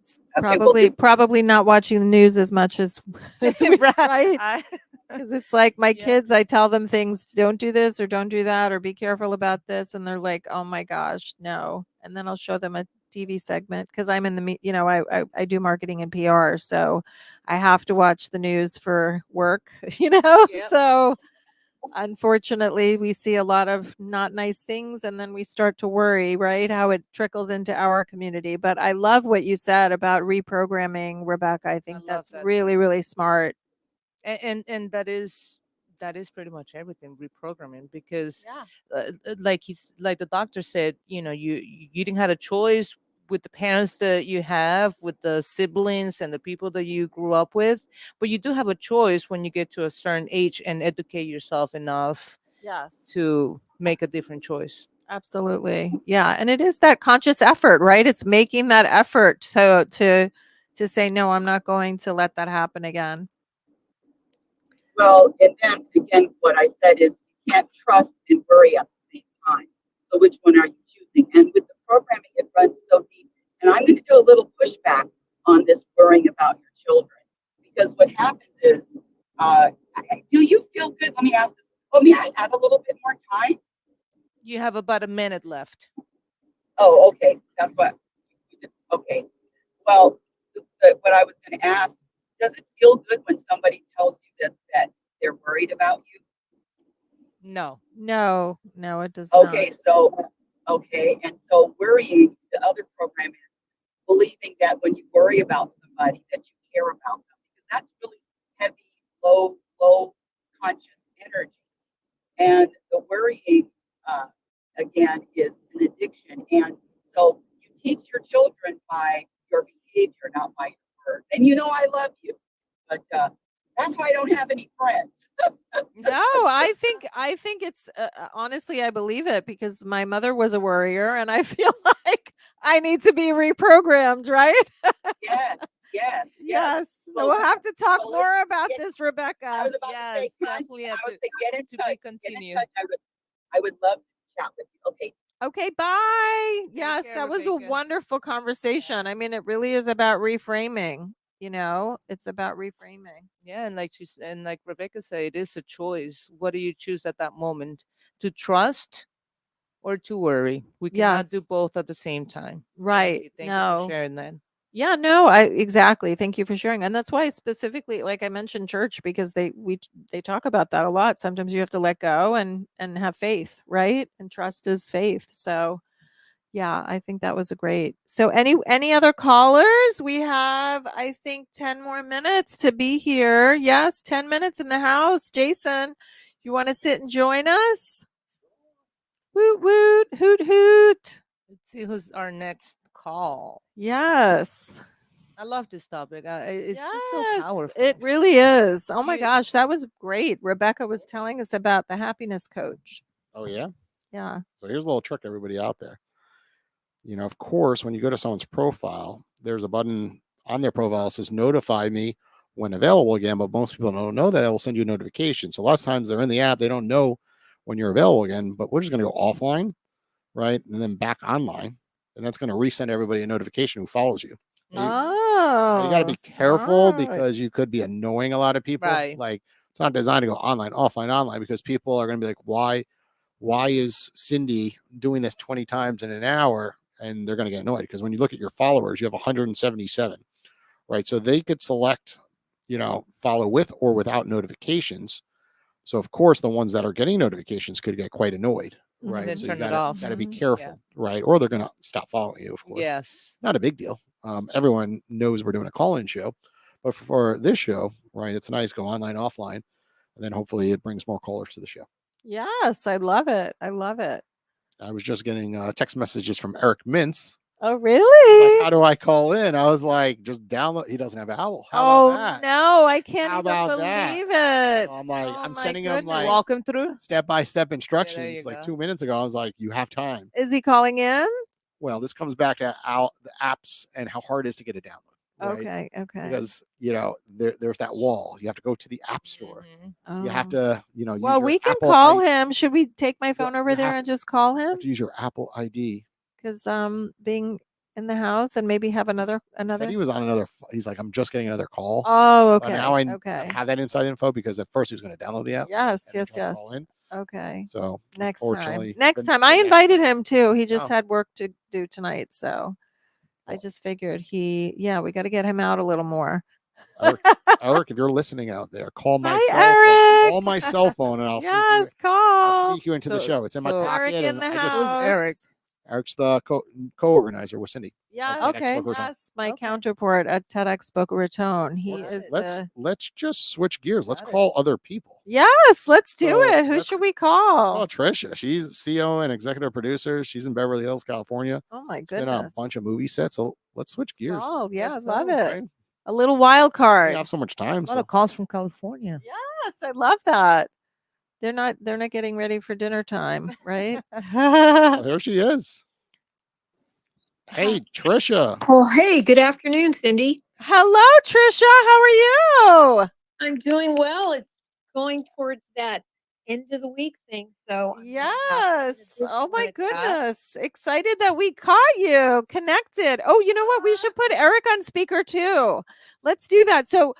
It's Okay. Well, probably not watching the news as much as, we, right? I- Because it's like my Yeah. kids, I tell them things, don't do this or don't do that or be careful about this. And they're like, oh my gosh, no. And then I'll show them a TV segment because I'm in I do marketing and PR. So I have to watch the news for work, Yep. So unfortunately, we see a lot of not nice things and then we start to worry, right? How it trickles into our community. But I love what you said about reprogramming, Rebecca. I think love that's that really, too. really smart. And that is pretty much everything, reprogramming, because Yeah. like the doctor said, you didn't have a choice with the parents that you have, with the siblings and the people that you grew up with, but you do have a choice when you get to a certain age and educate yourself enough Yes. to make a different choice. Absolutely. Yeah. And it is that conscious effort, right? It's making that effort to say, no, I'm not going to let that happen again. well, and then again, what I said is you can't trust and worry at the same time. So which one are you choosing? And with the programming, it runs so deep. And I'm going to do a little pushback on this worrying about your children because what happens is, do you feel good? Let me ask this. Let me add a little bit more time. You have about a minute left. Oh, okay. That's what. Okay. Well, what I was going to ask, does it feel good when somebody tells you that they're worried about you? No. No, it does not. Okay, and so worrying, the other program is believing that when you worry about somebody that you care about them, because that's really heavy, low conscious energy. And the worrying, again, is an addiction. And so you teach your children by your behavior, not by your words. And I love you, but that's why I don't have any friends. No, I think it's honestly I believe it because my mother was a worrier and I feel like I need to be reprogrammed, right? Yes, yes, yes. Yes. So Well, we'll have to talk well, more about get- this, I Rebecca. was about to say, Yes, definitely I would say get in to touch. be Get in continued. touch. I would love to chat with you. Okay. Okay, bye. Take Yes, care, that was a Rebecca. wonderful conversation. I mean, it really is about reframing, it's about reframing. Yeah, and like Rebecca said, it is a choice. What do you choose at that moment? To trust or to worry? We cannot do Yes. both at the same time. Right. Thank you No. for sharing that. Yeah, no, I exactly. Thank you for sharing. And that's why specifically, like I mentioned church, because they talk about that a lot. Sometimes you have to let go and have faith, right? And trust is faith. So yeah, I think that was a great. So any other callers? We have, I think, 10 more minutes to be here. Yes, 10 minutes in the house. Jason, you want to sit and join us? Woot woot, hoot hoot. Let's see who's our next call. Yes. I love this topic. It's just so Yes, powerful. it really is. Oh my You- gosh, that was great. Rebecca was telling us about the happiness coach. Oh yeah. Yeah. So here's a little trick, everybody out there. Of course, when you go to someone's profile, there's a button on their profile that says notify me when available again, but most people don't know that. It will send you a notification. So a lot of times they're in the app, they don't know when you're available again, but we're just going to go offline, right? And then back online. And that's going to resend everybody a notification who follows you. Now, you got to Oh, be careful smart. because you could be annoying a lot of people. Right. Like it's not designed to go online, offline, online, because people are going to be like, why is Cindy doing this 20 times in an hour? And they're going to get annoyed because when you look at your followers, you have 177, right? So they could select, follow with or without notifications. So of course, the ones that are getting notifications could get quite annoyed, right? Then So you turn it gotta off. gotta be Mhm. careful, right? Or they're gonna stop following you, of course. Yes. Not a big deal. Everyone knows we're doing a call-in show, but for this show, right? It's nice go online, offline, and then hopefully it brings more callers to the show. Yes, I love it. I love it. I was just getting text messages from Eric Mintz. Oh, He's really? like, how do I call in? I was like, just download. He doesn't have Owl. How Oh, about that? no, I can't How even about that? believe it. So I'm like, Oh, I'm my sending him You like walk goodness. him through. step-by-step you instructions like go. 2 minutes ago. I was like, you have time. Is he calling in? Well, this comes back to the apps and how hard it is to get a download, right? Okay, okay. Because there's that wall. You have to go to the app store. Mhm. You have Oh. to, use Well, your we can Apple call ID. him. Should we take my Well, phone over you there have and just call You him? have to use your Apple ID. Because being in the house and maybe have He said he was on another. He's like, I'm just getting another call. Oh, But now okay. I Okay. have that inside info because at first he was going to download the app Yes, and then yes, try to yes. call in. Okay. So Next time. unfortunately, Next the- time. the I next invited time. him too. He just Oh. had work to do tonight. So I Well. just figured we got to get him out a little more. Eric, if you're listening out there, call my Hi, cell phone. Call Eric. my cell phone and I'll Yes, I'll call. sneak you into the So- show. It's in my so- pocket. Eric in and the I house. just Eric? Eric's the co-organizer with Cindy. Yes, Tedx Okay. Boca Raton. yes, my Okay. counterpart at Tedx Boca Raton. He Let's is let's just switch gears. Let's Got it. call other people. Yes, let's do So, it. Who let's should we Let's call call? Trisha. She's CEO and executive producer. She's in Beverly Hills, California. Oh my She's been on a goodness. bunch of movie sets. So let's switch gears. Oh, yeah, I Let's love go, it. Right? A little wild We card. have so much time. A lot So of calls from California. Yes, I love that. They're not getting ready for dinner time, right? well, here she is. Hey, Trisha. Well, hey, good afternoon, Cindy. Hello, Trisha. How are you? I'm doing well. It's going towards that end of the week thing, so I'm really happy to Yes. just Oh my kinda chat. goodness. Excited that we caught you connected. Oh, you know what? We should put Eric on speaker too. Let's do that. So,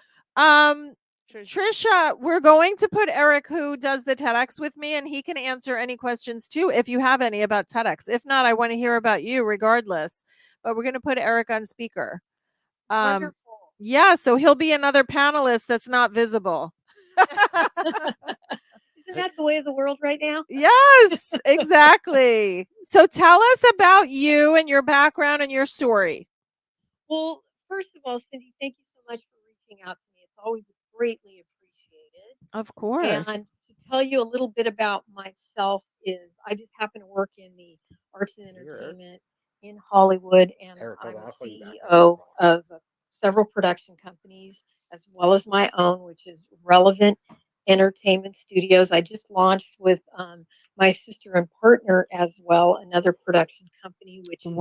Trisha, we're going to put Eric, who does the TEDx with me, and he can answer any questions too if you have any about TEDx. If not, I want to hear about you regardless. But we're going to put Eric on speaker. Wonderful. Yeah, so he'll be another panelist that's not visible. Isn't that the way of the world right now? Yes, exactly. So tell us about you and your background and your story. Well, first of all, Cindy, thank you so much for reaching out to me. It's always greatly appreciated. Of course. And to tell you a little bit about myself is I just happen to work in the arts and Here, Eric. entertainment in Hollywood, and Eric, hold I'm on, a I'll call you back. CEO of several production companies as well as my own, which is Relevant Entertainment Studios. I just launched with my sister and partner as well, another production company, which is called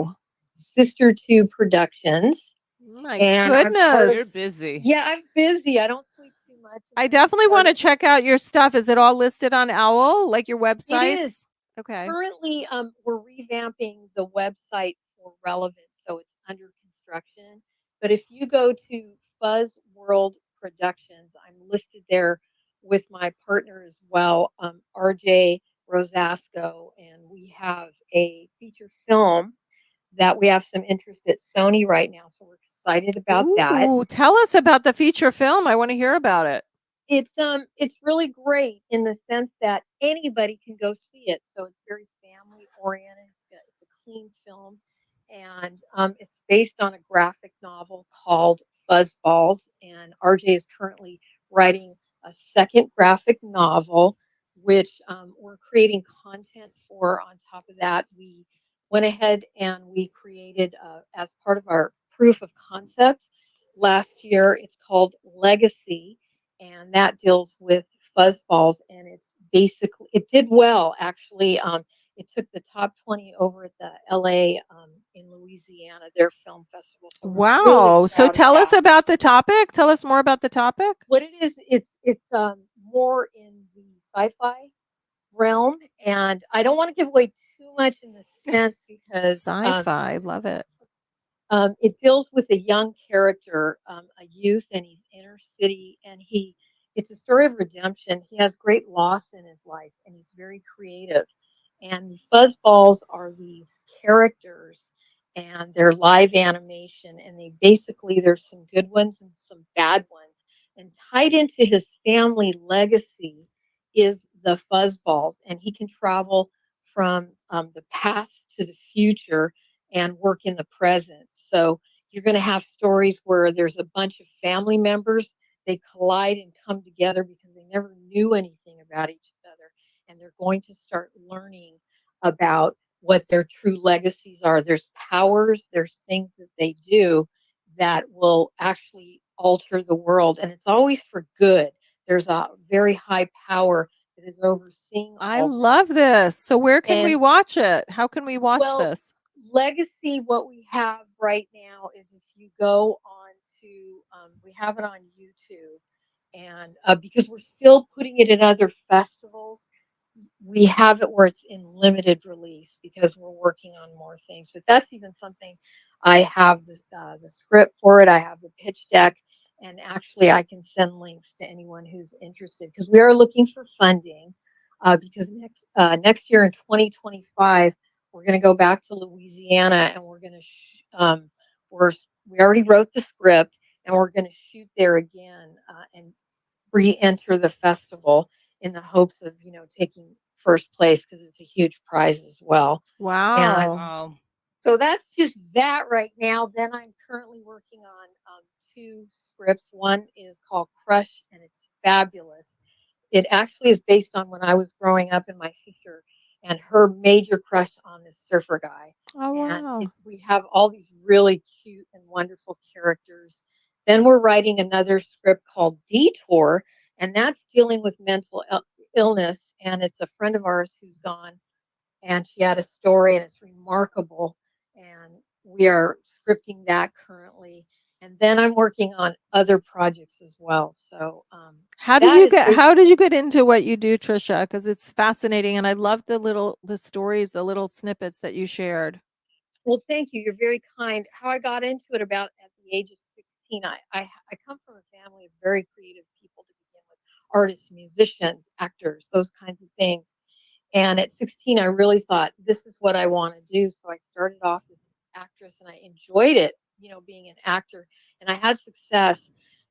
Wow. Sister Two Productions. My And I'm part of- You're goodness. busy. Yeah, I'm busy. I don't sleep too much. I definitely want to check out your stuff. Is it all listed on Owl, like your websites? is. Okay. Currently, we're revamping the website for Relevant, so it's under construction. But if you go to Fuzz World Productions, I'm listed there with my partner as well, RJ Rosasco, and we have a feature film that we have some interest at Sony right now, so we're excited about that. Ooh, tell us about the feature film. I want to hear about it. It's really great in the sense that anybody can go see it. So it's very family oriented. It's a clean film, and it's based on a graphic novel called Fuzzballs. And RJ is currently writing a second graphic novel, which we're creating content for. On top of that, we went ahead and we created as part of our proof of concept last year. It's called Legacy, and that deals with fuzzballs, and it's basically it did well actually. It took the top 20 over at the LA in Louisiana, their film festival. So we're really Wow. So proud of tell us that. about the topic. Tell us more about the topic. What it is, it's more in the sci-fi realm, and I don't want to give away too much in the sense because Sci-fi. Love it. it deals with a young character, a youth, and he's inner city, and it's a story of redemption. He has great loss in his life, and he's very creative. And the Fuzzballs are these characters, and they're live animation, and there's some good ones and some bad ones. And tied into his family legacy is the Fuzzballs, and he can travel from the past to the future and work in the present. So you're going to have stories where there's a bunch of family members, they collide and come together because they never knew anything about each other. And they're going to start learning about what their true legacies are. There's powers, there's things that they do that will actually alter the world. And it's always for good. There's a very high power that is overseeing I all this. love this. So where can we And watch it? How can we watch well, this? legacy, what we have right now is if you go on to, we have it on YouTube, and because we're still putting it in other festivals, we have it where it's in limited release because we're working on more things. But that's even something I have the script for it. I have the pitch deck, and actually I can send links to anyone who's interested because we are looking for funding. Because next year in 2025 we're going to go back to Louisiana and we're going to we already wrote the script and we're going to shoot there again and re-enter the festival in the hopes of taking first place because it's a huge prize as well. And Wow. Wow. so that's just that right now. Then I'm currently working on two scripts. One is called Crush, and it's fabulous. It actually is based on when I was growing up and my sister and her major crush on this surfer guy. Oh, And wow. we have all these really cute and wonderful characters. Then we're writing another script called Detour, and that's dealing with mental illness. And it's a friend of ours who's gone and she had a story and it's remarkable, and we are scripting that currently, and then I'm working on other projects as well. So How did that you is get how did basically you get into what you do, Trisha? Because it's fascinating and I love the stories, the little snippets that you shared. well, thank you, you're very kind. How I got into it about at the age of 16, I come from a family of very creative people to begin with, artists, musicians, actors, those kinds of things. And at 16, I really thought, this is what I want to do. So I started off as an actress and I enjoyed it, being an actor, and I had success.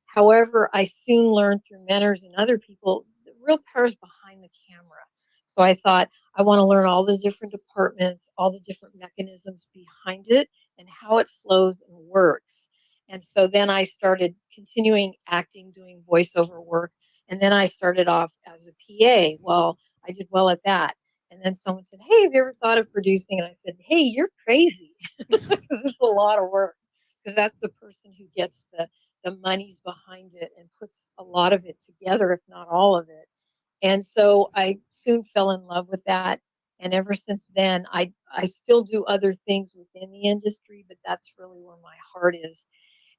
However, I soon learned through mentors and other people the real power is behind the camera. So I thought, I want to learn all the different departments, all the different mechanisms behind it, and how it flows and works. And so then I started continuing acting, doing voiceover work. And then I started off as a PA. Well, I did well at that. And then someone said, "Hey, have you ever thought of producing?" And I said, "Hey, you're crazy," because it's a lot of work. Because that's the person who gets the monies behind it and puts a lot of it together, if not all of it. And so I soon fell in love with that. And ever since then, I still do other things within the industry, but that's really where my heart is.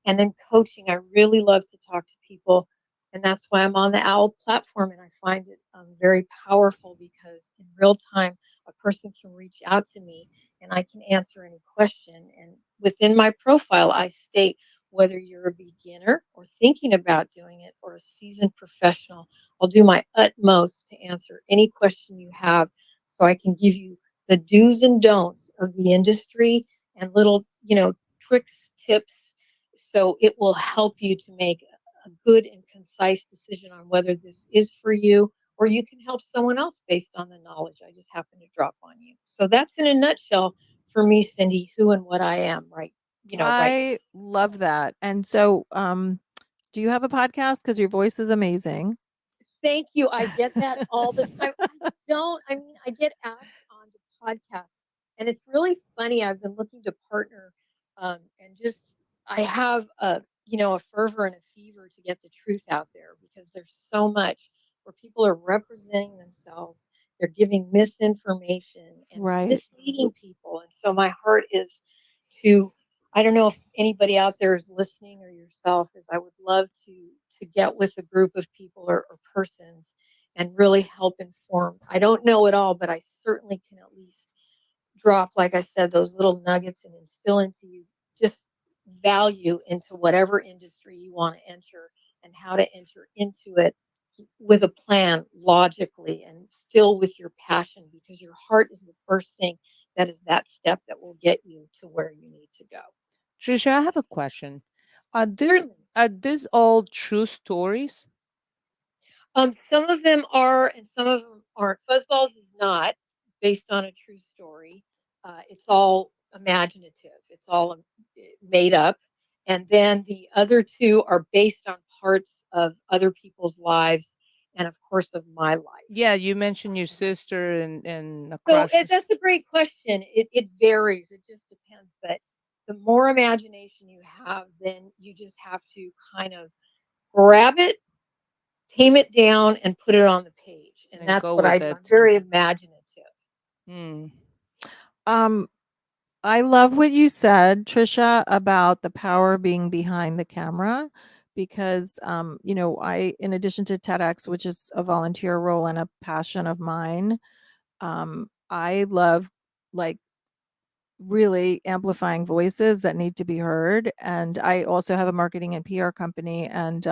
And then coaching, I really love to talk to people. And that's why I'm on the OWL platform. And I find it very powerful because in real time, a person can reach out to me and I can answer any question. And within my profile, I state whether you're a beginner or thinking about doing it or a seasoned professional, I'll do my utmost to answer any question you have so I can give you the do's and don'ts of the industry and little, tricks, tips, so it will help you to make a good and concise decision on whether this is for you or you can help someone else based on the knowledge I just happen to drop on you. So that's in a nutshell for me, Cindy, who and what I am right now. I love that. And so do you have a podcast? Because your voice is amazing. Thank you. I get that all the time. I get asked on the podcast, and it's really funny. I've been looking to partner, and just I have a fervor and a fever to get the truth out there because there's so much where people are representing themselves. They're giving misinformation and Right. misleading people. And so my heart is to, I don't know if anybody out there is listening or yourself, is I would love to get with a group of people or persons and really help inform. I don't know it all, but I certainly can at least drop, like I said, those little nuggets and instill into you just value into whatever industry you want to enter and how to enter into it with a plan logically and still with your passion, because your heart is the first thing that is that step that will get you to where you need to go. Trisha, I have a question. Are this Certainly. are these all true stories? Some of them are, and some of them aren't. Fuzzballs is not based on a true story. It's all imaginative. It's all made up. And then the other two are based on parts of other people's lives, and of course of my life. Yeah, you mentioned your sister and a So crush. that's a great question. It varies. It just depends. But the more imagination you have, then you just have to kind of grab it, tame it down, and put it on the page. And And that's go what I with do. I'm it. very imaginative. Hmm. Um, I love what you said, Trisha, about the power being behind the camera because I, in addition to TEDx, which is a volunteer role and a passion of mine, I love like really amplifying voices that need to be heard. And I also have a marketing and PR company, and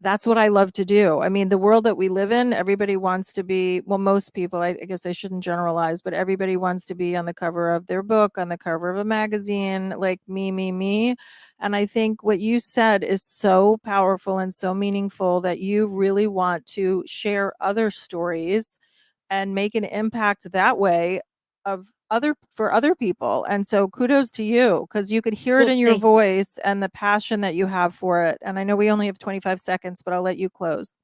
that's what I love to do. I mean, the world that we live in, everybody wants to be, well, most people, I guess I shouldn't generalize, but everybody wants to be on the cover of their book, on the cover of a magazine, like me, me, me. And I think what you said is so powerful and so meaningful that you really want to share other stories and make an impact that way of other people. And so kudos to you, because you could hear it Well, in your thank you. voice and the passion that you have for it. And I know we only have 25 seconds, but I'll let you close.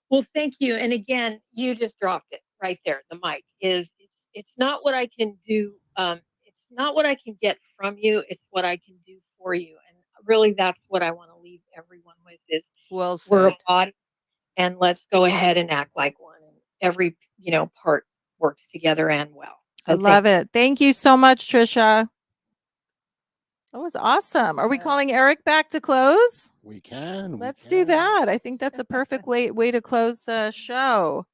Well, thank you. And again, you just dropped it right there. The mic is it's not what I can do. It's not what I can get from you. It's what I can do for you. And really, that's what I want to leave everyone with: is Well we're a said. body, and let's go ahead and act like one. And every part works together and well. I So thank love it. Thank you so much, Trisha. That was awesome. Are we calling Eric back to close? We can. Let's do that. I think that's a perfect way to close the show.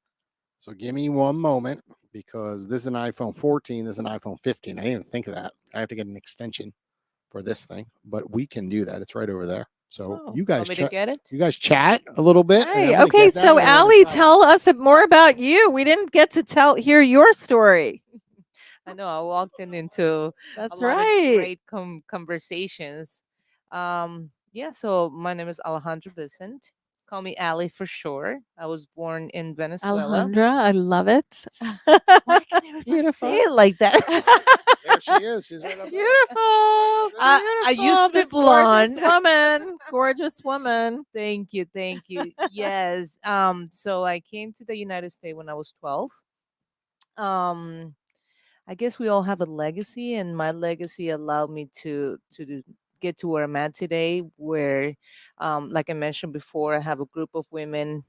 So give me one moment because this is an iPhone 14. This is an iPhone 15. I didn't even think of that. I have to get an extension for this thing, but we can do that. It's right over there. So Oh, you guys, Want me to get it? you guys chat a little bit. And I'm Hey, gonna okay, get that so and then we're gonna Allie, try it. tell us more about you. We didn't get to hear your story. I know I walked into a That's lot of right. great conversations. Yeah, so my name is Alejandra Vicent. Call me Ali for sure. I was born in Venezuela. Alejandra, I love it. Why can everybody Beautiful. say it like that? There she is. She's right up there. Beautiful. I used to be This gorgeous blonde. woman. Gorgeous woman. Thank you, thank you. Yes. So I came to the United States when I was 12. Um, I guess we all have a legacy, and my legacy allowed me to get to where I'm at today. Where, like I mentioned before, I have a group of women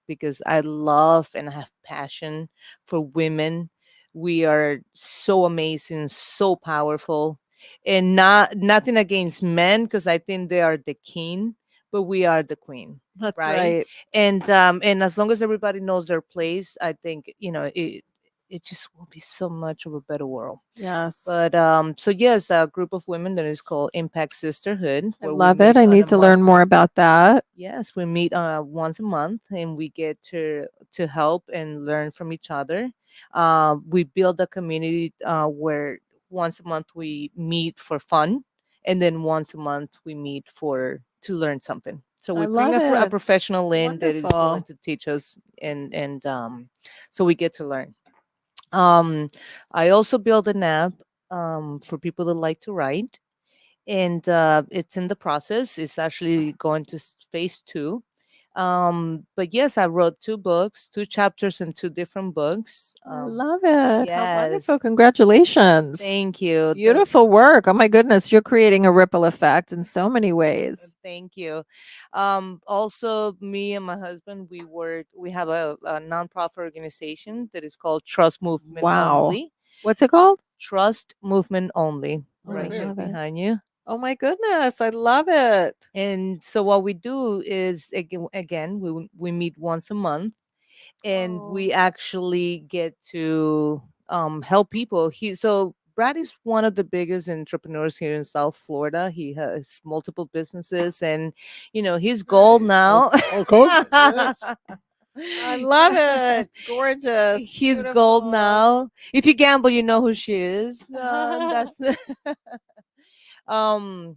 because I love and have passion for women. We are so amazing, so powerful, and nothing against men because I think they are the king, but we are the queen. That's Right. right. And as long as everybody knows their place, I think it just will be so much of a better world. Yes. But so yes, a group of women that is called Impact Sisterhood. I Where we love it. meet I on need a to learn month. more about that. Yes, we meet once a month, and we get to help and learn from each other. We build a community where once a month we meet for fun, and then once a month we meet for to learn something. So I we bring love a it. professional It's in that is wonderful. willing to teach us, and so we get to learn. Um, I also build an app for people that like to write, and it's in the process. It's actually going to phase two. But yes, I wrote 2 books, 2 chapters in 2 different books. I love it. How wonderful. Yes. Congratulations. Thank you. Beautiful work. Oh my goodness. You're creating a ripple effect in so many ways. Thank you. Also, me and my husband, we have a nonprofit organization that is called Trust Movement Wow. Only. What's it called? Trust Movement Only, Oh, I right here love it. behind you. Oh my goodness. I love it. And so what we do is again we meet once a month, and Oh. we actually get to help people. Brad is one of the biggest entrepreneurs here in South Florida. He has multiple businesses, and he's gold now. Oh, coach. Yes. I love it. Gorgeous. He's gold Beautiful. now. If you gamble, you know who she is. That's um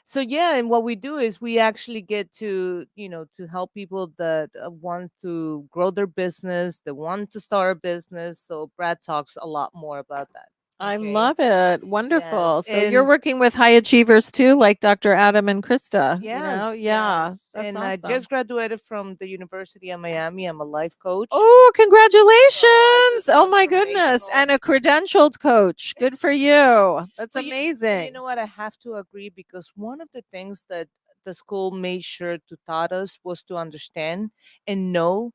so yeah, and what we do is we actually get to to help people that want to grow their business, that want to start a business. So Brad talks a lot more about that. I Okay. love it. Wonderful. Yes, So you're and working with high achievers too, like Dr. Adam and Krista. yes, Yeah, yes. that's And awesome. I just graduated from the University of Miami. I'm a life coach. Oh, congratulations. did Oh my goodness. transformational- And a credentialed coach. Good for you. That's But you amazing. know what? I have to agree, because one of the things that the school made sure to taught us was to understand and know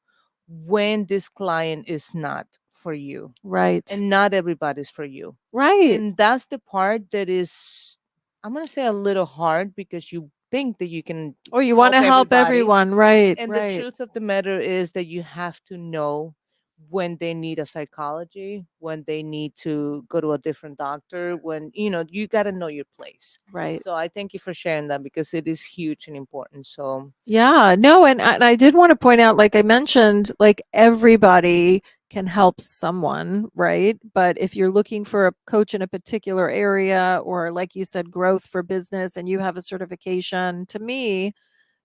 when this client is not for you, Right. and not everybody's for you. Right. And that's the part that is, I'm gonna say, a little hard, because you think that you can Or you want to help everybody. everyone. Right. And the Right. truth of the matter is that you have to know when they need a psychology, when they need to go to a different doctor, when you got to know your place. Right. So I thank you for sharing that, because it is huge and important. So Yeah, no, and I did want to point out, like I mentioned, like everybody can help someone, right? But if you're looking for a coach in a particular area, or like you said, growth for business, and you have a certification, to me,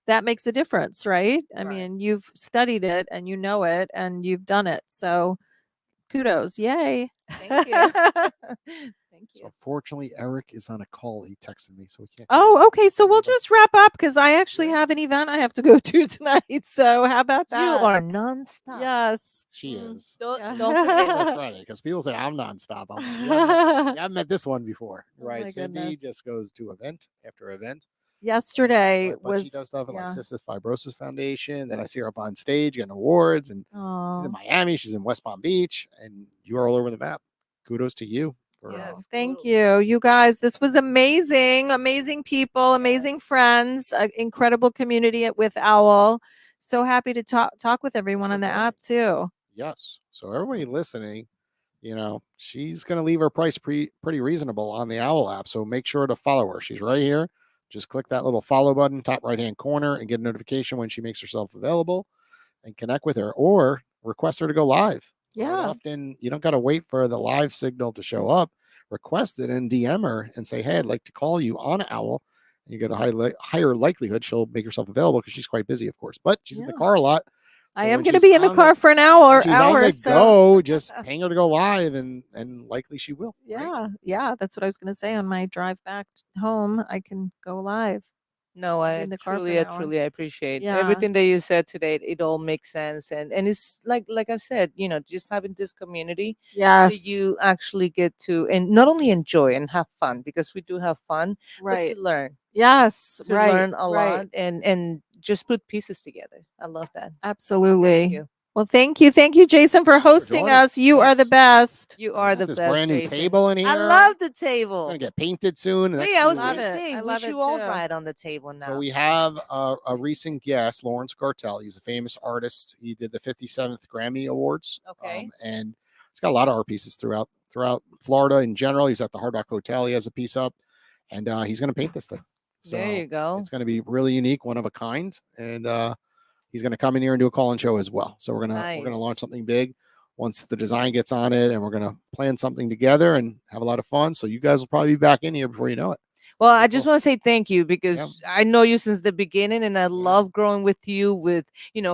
that makes a difference, right? I Right. mean, you've studied it and you know it and you've done it. So kudos. Yay. thank you. Thank So you. unfortunately, Eric is on a call. He texted me, so we can't. Oh, okay. So we'll But- just wrap up because I actually have an event I have to go to tonight. So how about that? You are nonstop. Yes. She is. Don't, Yeah. don't forget. That's funny because people say I'm nonstop. I'm like, you haven't met this one before, Oh right? my Cindy goodness. just goes to event after event. Yesterday But was she does stuff at like yeah. Cystic Fibrosis Foundation. Then I see her up on stage getting awards, and she's Oh, in Miami. She's in West Palm Beach, and you are all over the map. Kudos to you. For, Yes. thank kudos. you. You guys, this was amazing. Amazing people, amazing friends, incredible community with Owl. So happy to talk with everyone on the app too. yes. So everybody listening, she's going to leave her price pretty reasonable on the Owl app. So make sure to follow her. She's right here. Just click that little follow button, top right hand corner, and get a notification when she makes herself available, and connect with her, or request her to go live. Yeah. Right? Often you don't got to wait for the live signal to show up. Request it and DM her and say, hey, I'd like to call you on Owl. And you get a higher likelihood she'll make herself available, because she's quite busy, of course. But she's in the Yeah. car a lot. I So am when going to she's be in the on car for an hour. when she's on the so go, just ping her to go live, and likely she will. Right? yeah, yeah, that's what I was going to say. On my drive back home, I can go live. No, Be I in the car for truly, an I hour. truly appreciate Yeah. everything that you said today. It all makes sense, and it's like I said, just having this community that Yes. you actually get to, and not only enjoy and have fun, because we do have fun, Right. but to learn, Yes. to right. learn a right. lot, and just put pieces together. I love that. Absolutely. Thank you. Well, thank you, Jason, for hosting joining. us. You are the Yes. best. You We are got the this best. brand new Jason. table in I here. love the It's table. gonna get painted soon. the next Hey, I few was Love gonna it. say, I we love it should all too. ride on the table now. So we have a recent guest, Lawrence Gartell. He's a famous artist. He did the 57th Grammy Awards. Okay. And he's got a lot of art pieces throughout Florida in general. He's at the Hard Rock Hotel. He has a piece up, and he's going to paint this thing. So There you go. it's going to be really unique, one of a kind, and he's going to come in here and do a call and show as well. So we're gonna Nice. launch something big once the design gets on it, and we're gonna plan something together and have a lot of fun. So you guys will probably be back in here before you know it. Well, Very I just cool. want to say thank you, because Yeah. I know you since the beginning, and I love growing with you. With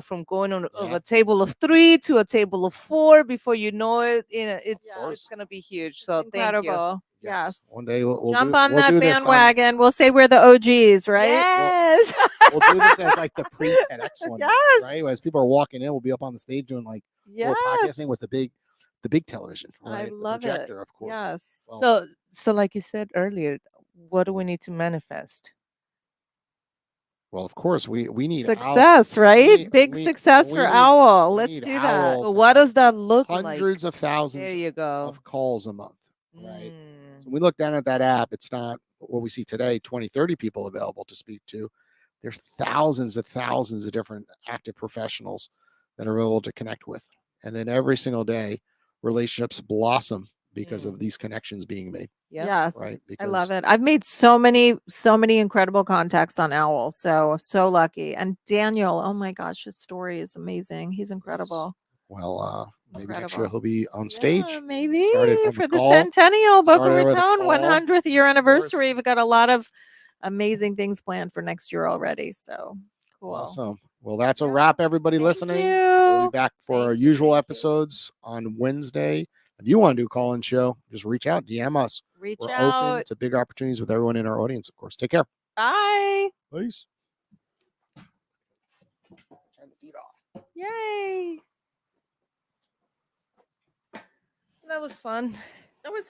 from going on of Yeah. a table of 3 to a table of 4, before you know it, it's Yeah. gonna be huge. It's So thank you. incredible. Yes. One day we'll Jump do, on we'll that do this on- bandwagon. We'll say we're the OGs, right? Yes. we'll do this as like the pre TEDx one, day, Yes. right? As people are walking in, we'll be up on the stage doing like more podcasting with Yes. the big television, I right? love the projector, it. of course. Yes. Well, So like you said earlier, what do we need to manifest? well, of course, we need Success, right? Big success for Owl. we Let's need do that. But Owl to what does have that look like? hundreds of There thousands you go. of calls a month, right? Mm. So we look down at that app. It's not what we see today, 20, 30 people available to speak to. There's thousands of different active professionals that are able to connect with. And then every single day, relationships blossom because of these connections being made. Yep. Yes. Right. I love it. I've made so many incredible contacts on Owl. So lucky. And Daniel, oh my gosh, his story is amazing. He's incredible. Well, maybe next year Incredible. he'll be on stage. Yeah, maybe Started from for a the call, Centennial Boca started with a Raton call, 100th year of course. anniversary. We've got a lot of amazing things planned for next year already. So cool. Awesome. Well, that's a wrap, everybody listening. you. We'll be back for our usual episodes on Wednesday. If you want to do a call-in show, just reach out, DM us. Reach We're out. open to big opportunities with everyone in our audience, of course. Take care. Bye. Peace. Yay. That was fun. That was